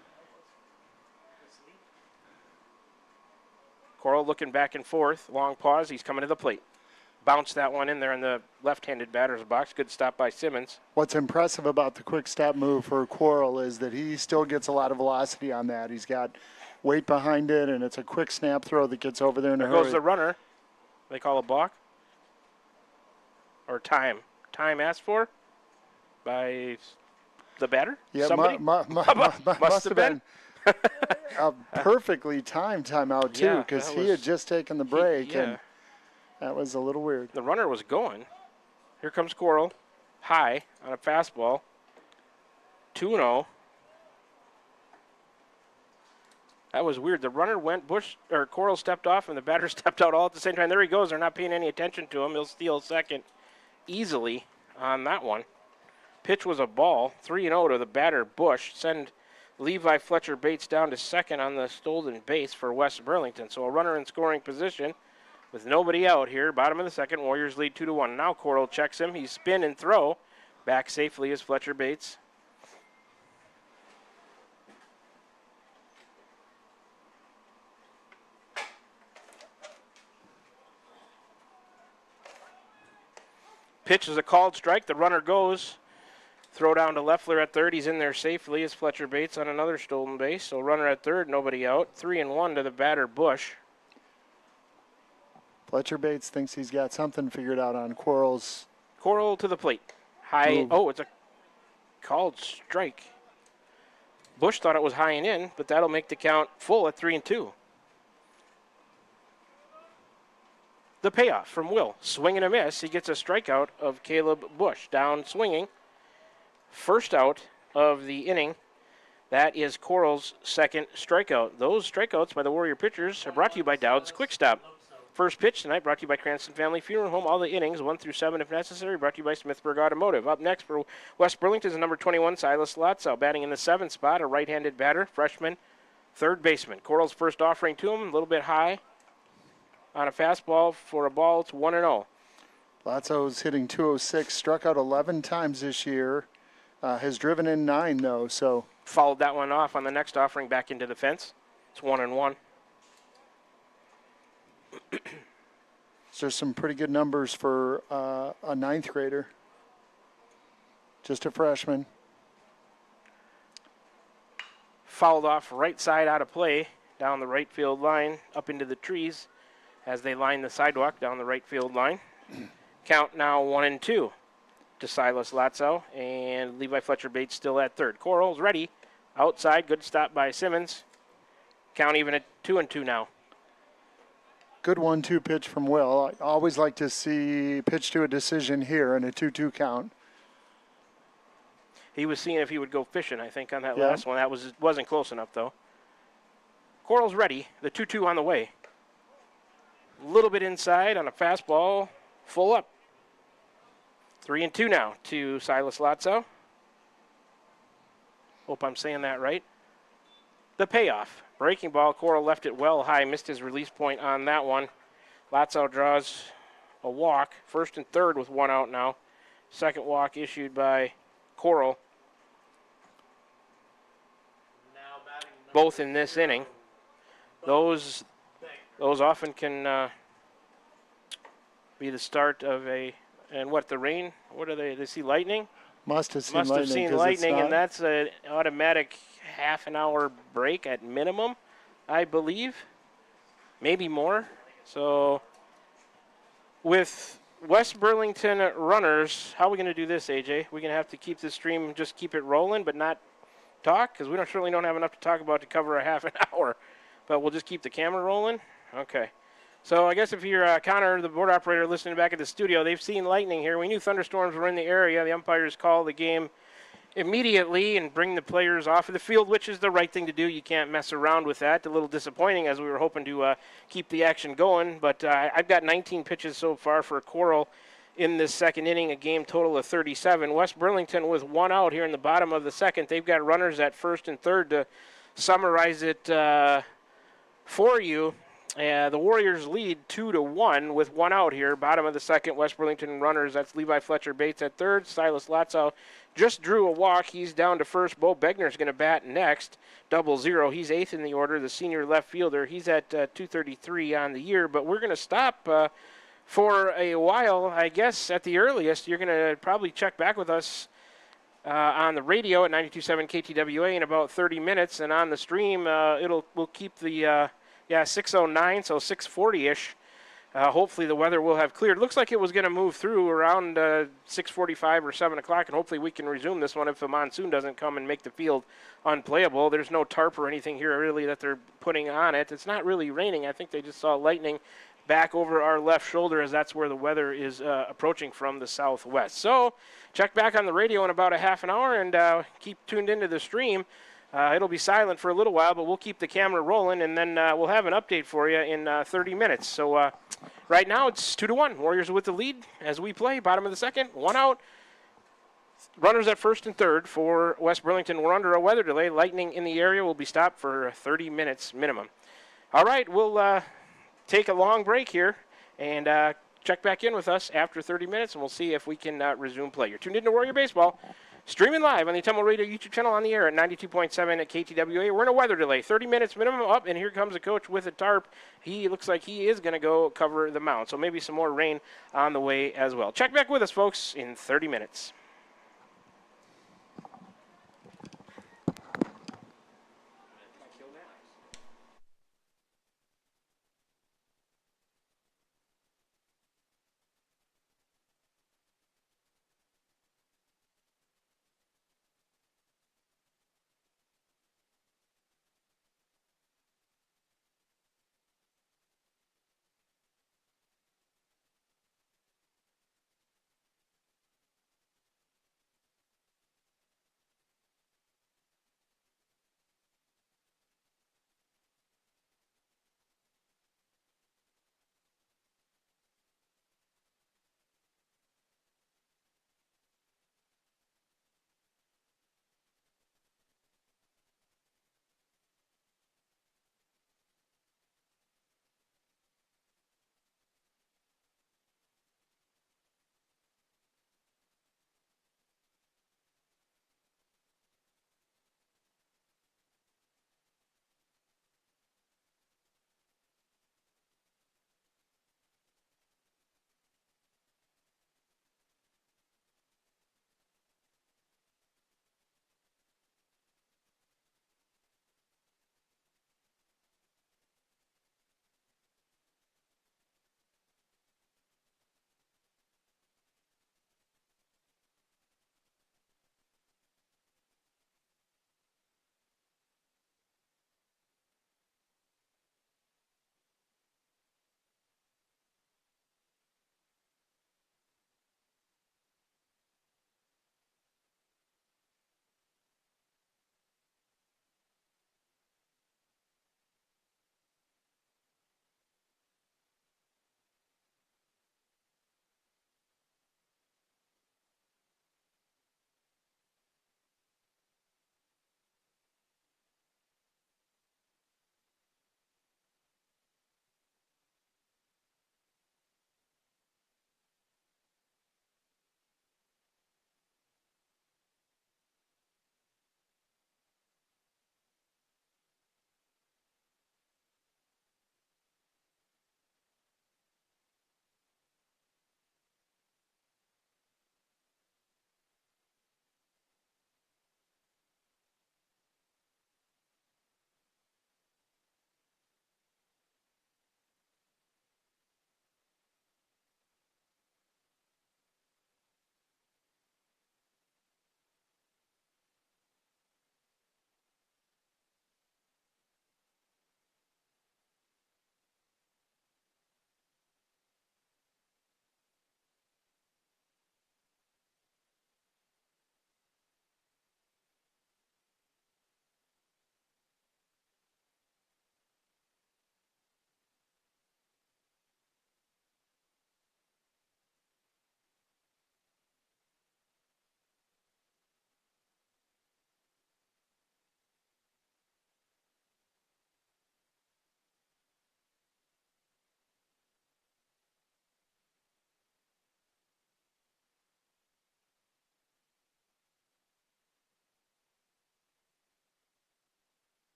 Coral looking back and forth. Long pause. He's coming to the plate. Bounced that one in there in the left-handed batter's box. Good stop by Simmons.
What's impressive about the quick step move for Coral is that he still gets a lot of velocity on that. He's got weight behind it, and it's a quick snap throw that gets over there in a hurry.
There goes the runner. They call a balk. Or time. Time asked for by the batter?
Yeah,
somebody?
must have been a perfectly timed timeout, too, because he had just taken the break, and that was a little weird.
The runner was going. Here comes Coral. High on a fastball. 2-0. That was weird. The runner went, Coral stepped off, and the batter stepped out all at the same time. There he goes. They're not paying any attention to him. He'll steal second easily on that one. Pitch was a ball. 3-0 to the batter, Bush. Send Levi Fletcher Bates down to second on the stolen base for West Burlington. So a runner in scoring position with nobody out here. Bottom of the second, Warriors lead 2-1. Now Coral checks him. He spin and throw. Back safely is Fletcher Bates. Pitch is a called strike. The runner goes. Throw down to Leffler at third. He's in there safely as Fletcher Bates on another stolen base. So runner at third, nobody out. 3-1 to the batter, Bush.
Fletcher Bates thinks he's got something figured out on Coral's.
Coral to the plate. High. Move. Oh, it's a called strike. Bush thought it was high and in, but that'll make the count full at 3-2. The payoff from Will. Swing and a miss. He gets a strikeout of Caleb Bush. Down swinging. First out of the inning. That is Coral's second strikeout. Those strikeouts by the Warrior pitchers are brought to you by Dowd's Quick Stop. First pitch tonight brought to you by Cranston Family Funeral Home. All the innings, 1 through 7 if necessary, brought to you by Smithburg Automotive. Up next for West Burlington is number 21, Silas Lotzow, batting in the 7th spot, a right-handed batter, freshman, third baseman. Coral's first offering to him, a little bit high on a fastball for a ball. It's 1-0.
Lotzow's hitting 206, struck out 11 times this year, has driven in 9, though, so.
Followed that one off on the next offering back into the fence. It's 1-1.
So there's some pretty good numbers for a 9th grader. Just a freshman.
Fouled off right side out of play down the right field line up into the trees as they line the sidewalk down the right field line. Count now 1-2 to Silas Lotzow, and Levi Fletcher Bates still at third. Coral's ready. Outside, good stop by Simmons. Count even at 2-2 now.
Good 1-2 pitch from Will. I always like to see pitch to a decision here in a 2-2 count.
He was seeing if he would go fishing, I think, on that last one. That wasn't close enough, though. Coral's ready. The 2-2 on the way. A little bit inside on a fastball. Full up. 3-2 now to Silas Lotzow. Hope I'm saying that right. The payoff. Breaking ball. Coral left it well high. Missed his release point on that one. Lotzow draws a walk. First and third with 1 out now. Second walk issued by Coral. Both in this inning. Those often can be the start of a, and what, the rain? What are they see lightning?
Must have seen
lightning, and that's an automatic half-an-hour break at minimum, I believe. Maybe more. So with West Burlington runners, how are we going to do this, AJ? We're going to have to keep this stream, just keep it rolling, but not talk? Because we certainly don't have enough to talk about to cover a half an hour. But we'll just keep the camera rolling? Okay. So I guess if you're Connor, the board operator, listening back at the studio, they've seen lightning here. We knew thunderstorms were in the area. The umpires call the game immediately and bring the players off of the field, which is the right thing to do. You can't mess around with that. A little disappointing as we were hoping to keep the action going. But I've got 19 pitches so far for Coral in this second inning, a game total of 37. West Burlington with 1 out here in the bottom of the second. They've got runners at first and third to summarize it for you. The Warriors lead 2-1 with 1 out here. Bottom of the second, West Burlington runners. That's Levi Fletcher Bates at third. Silas Lotzow just drew a walk. He's down to first. Bo Begner's going to bat next. 0-0. He's 8th in the order, the senior left fielder. He's at 233 on the year. But we're going to stop for a while. I guess at the earliest, you're going to probably check back with us on the radio at 92.7 KTWA in about 30 minutes. And on the stream, we'll keep the... 6:09, so 6:40-ish. Hopefully the weather will have cleared. Looks like it was going to move through around 6:45 or 7 o'clock, and hopefully we can resume this one if the monsoon doesn't come and make the field unplayable. There's no tarp or anything here really that they're putting on it. It's not really raining. I think they just saw lightning back over our left shoulder as that's where the weather is approaching from the southwest. So check back on the radio in about a half an hour and keep tuned into the stream. It'll be silent for a little while, but we'll keep the camera rolling, and then we'll have an update for you in 30 minutes. So right now it's 2-1. Warriors with the lead as we play. Bottom of the second, 1 out. Runners at first and third for West Burlington. We're under a weather delay. Lightning in the area will be stopped for 30 minutes minimum. All right, we'll take a long break here and check back in with us after 30 minutes, and we'll see if we can resume play. You're tuned into Warrior Baseball. Streaming live on the Temple Radio YouTube channel on the air at 92.7 at KTWA. We're in a weather delay, 30 minutes minimum up, and here comes the coach with a tarp. He looks like he is going to go cover the mound, so maybe some more rain on the way as well. Check back with us, folks, in 30 minutes.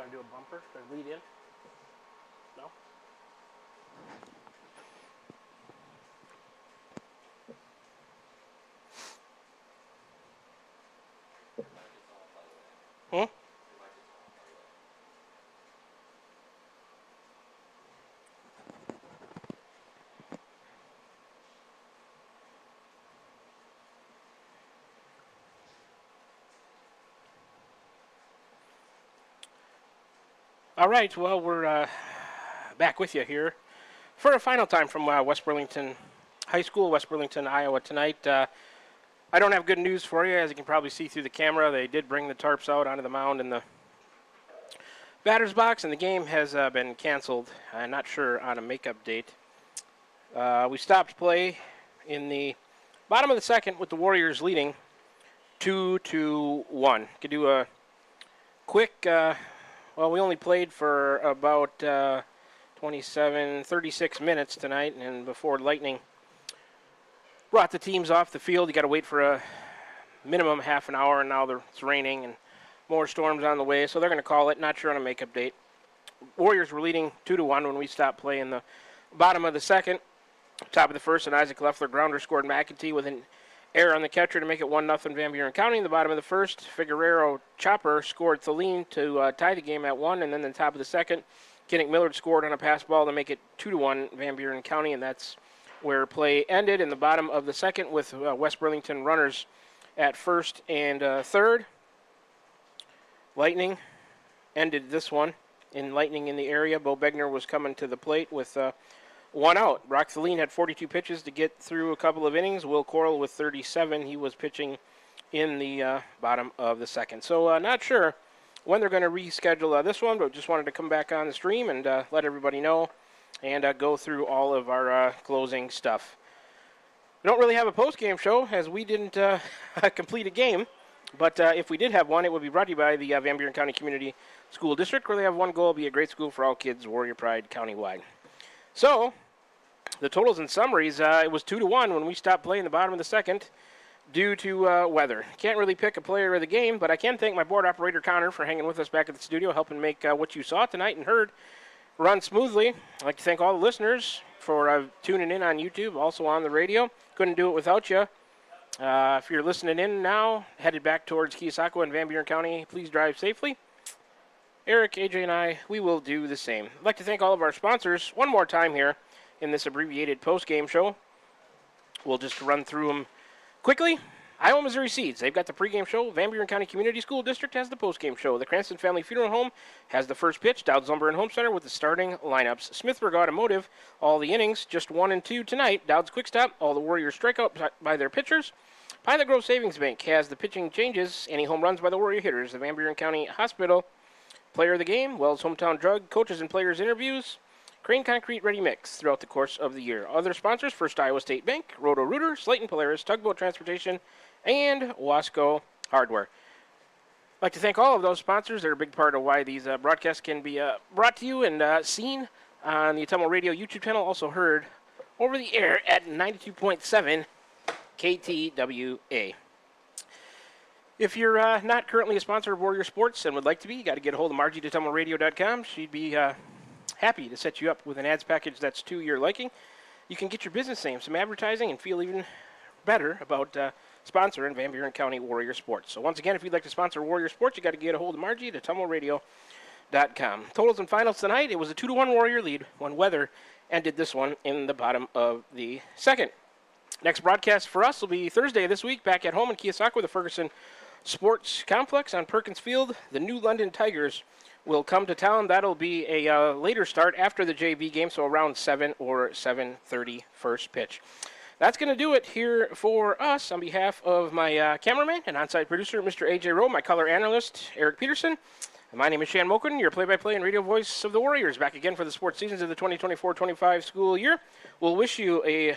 want to do a bumper or lead in? No? Hmm? All right, well, we're back with you here for a final time from West Burlington High School, West Burlington, Iowa tonight. I don't have good news for you. As you can probably see through the camera, they did bring the tarps out onto the mound in the batter's box, and the game has been canceled. I'm not sure on a makeup date. We stopped play in the bottom of the second with the Warriors leading 2-1. Could do a quick... well, we only played for about 36 minutes tonight, and before Lightning brought the teams off the field, you got to wait for a minimum half an hour, and now it's raining and more storms on the way, so they're going to call it. Not sure on a makeup date. Warriors were leading 2-1 when we stopped play in the bottom of the second. Top of the first, and Isaac Leffler grounder scored McEntee with an error on the catcher to make it 1-0 Van Buren County. In the bottom of the first, Figueroa Chopper scored Thelene to tie the game at 1, and then in the top of the second, Kinnick Millard scored on a pass ball to make it 2-1 Van Buren County, and that's where play ended in the bottom of the second with West Burlington runners at first and third. Lightning ended this one in Lightning in the area. Bo Begner was coming to the plate with one out. Brock Thelene had 42 pitches to get through a couple of innings. Will Coral with 37. He was pitching in the bottom of the second. So not sure when they're going to reschedule this one, but just wanted to come back on the stream and let everybody know and go through all of our closing stuff. We don't really have a post-game show as we didn't complete a game, but if we did have one, it would be brought to you by the Van Buren County Community School District, where they have one goal: be a great school for all kids, Warrior Pride countywide. So the totals and summaries, it was 2-1 when we stopped playing the bottom of the second due to weather. Can't really pick a player of the game, but I can thank my board operator, Connor, for hanging with us back at the studio, helping make what you saw tonight and heard run smoothly. I'd like to thank all the listeners for tuning in on YouTube, also on the radio. Couldn't do it without you. If you're listening in now, headed back towards Keosauqua and Van Buren County, please drive safely. Eric, AJ, and I, we will do the same. I'd like to thank all of our sponsors one more time here in this abbreviated post-game show. We'll just run through them quickly. Iowa Missouri Seeds, they've got the pregame show. Van Buren County Community School District has the postgame show. The Cranston Family Funeral Home has the first pitch. Dowd's Lumber and Home Center with the starting lineups. Smithburg Automotive, all the innings, just 1 and 2 tonight. Dowd's Quick Stop, all the Warriors strikeout by their pitchers. Pilot Grove Savings Bank has the pitching changes. Any home runs by the Warrior hitters. The Van Buren County Hospital player of the game. Wells Hometown Drug, coaches and players interviews. Crane Concrete Ready Mix throughout the course of the year. Other sponsors: First Iowa State Bank, Roto-Rooter, Slayton Polaris, Tugboat Transportation, and Wasco Hardware. I'd like to thank all of those sponsors. They're a big part of why these broadcasts can be brought to you and seen on the Atomo Radio YouTube channel, also heard over the air at 92.7 KTWA. If you're not currently a sponsor of Warrior Sports and would like to be, you got to get a hold of Margie at AtomoRadio.com. She'd be happy to set you up with an ads package that's to your liking. You can get your business name, some advertising, and feel even better about sponsoring Van Buren County Warrior Sports. So once again, if you'd like to sponsor Warrior Sports, you got to get a hold of Margie at AtomoRadio.com. Totals and finals tonight: it was a 2-1 Warrior lead when weather ended this one in the bottom of the second. Next broadcast for us will be Thursday this week, back at home in Keosauqua, the Ferguson Sports Complex on Perkins Field. The New London Tigers will come to town. That'll be a later start after the JV game, so around 7 or 7:30 first pitch. That's going to do it here for us. On behalf of my cameraman and on-site producer, Mr. AJ Rowe, my color analyst, Eric Peterson, and my name is Shan Moken, your play-by-play and radio voice of the Warriors. Back again for the sports seasons of the 2024-25 school year. We'll wish you a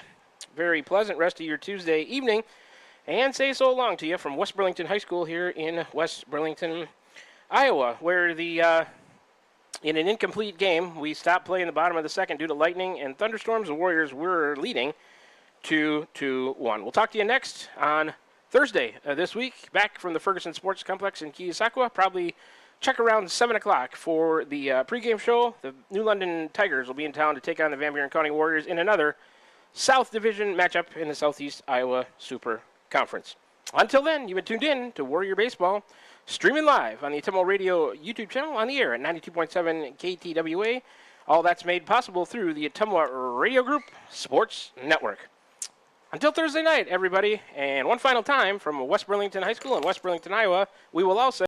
very pleasant rest of your Tuesday evening and say so long to you from West Burlington High School here in West Burlington, Iowa, where the in an incomplete game, we stopped playing the bottom of the second due to lightning and thunderstorms. The Warriors were leading 2-1. We'll talk to you next on Thursday this week, back from the Ferguson Sports Complex in Keosauqua, probably Check around 7 o'clock for the pregame show. The New London Tigers will be in town to take on the Van Buren County Warriors in another South Division matchup in the Southeast Iowa Super Conference. Until then, you've been tuned in to Warrior Baseball, streaming live on the Ottumwa Radio YouTube channel, on the air at 92.7 KTWA. All that's made possible through the Ottumwa Radio Group Sports Network. Until Thursday night, everybody, and one final time from West Burlington High School in West Burlington, Iowa, we will all say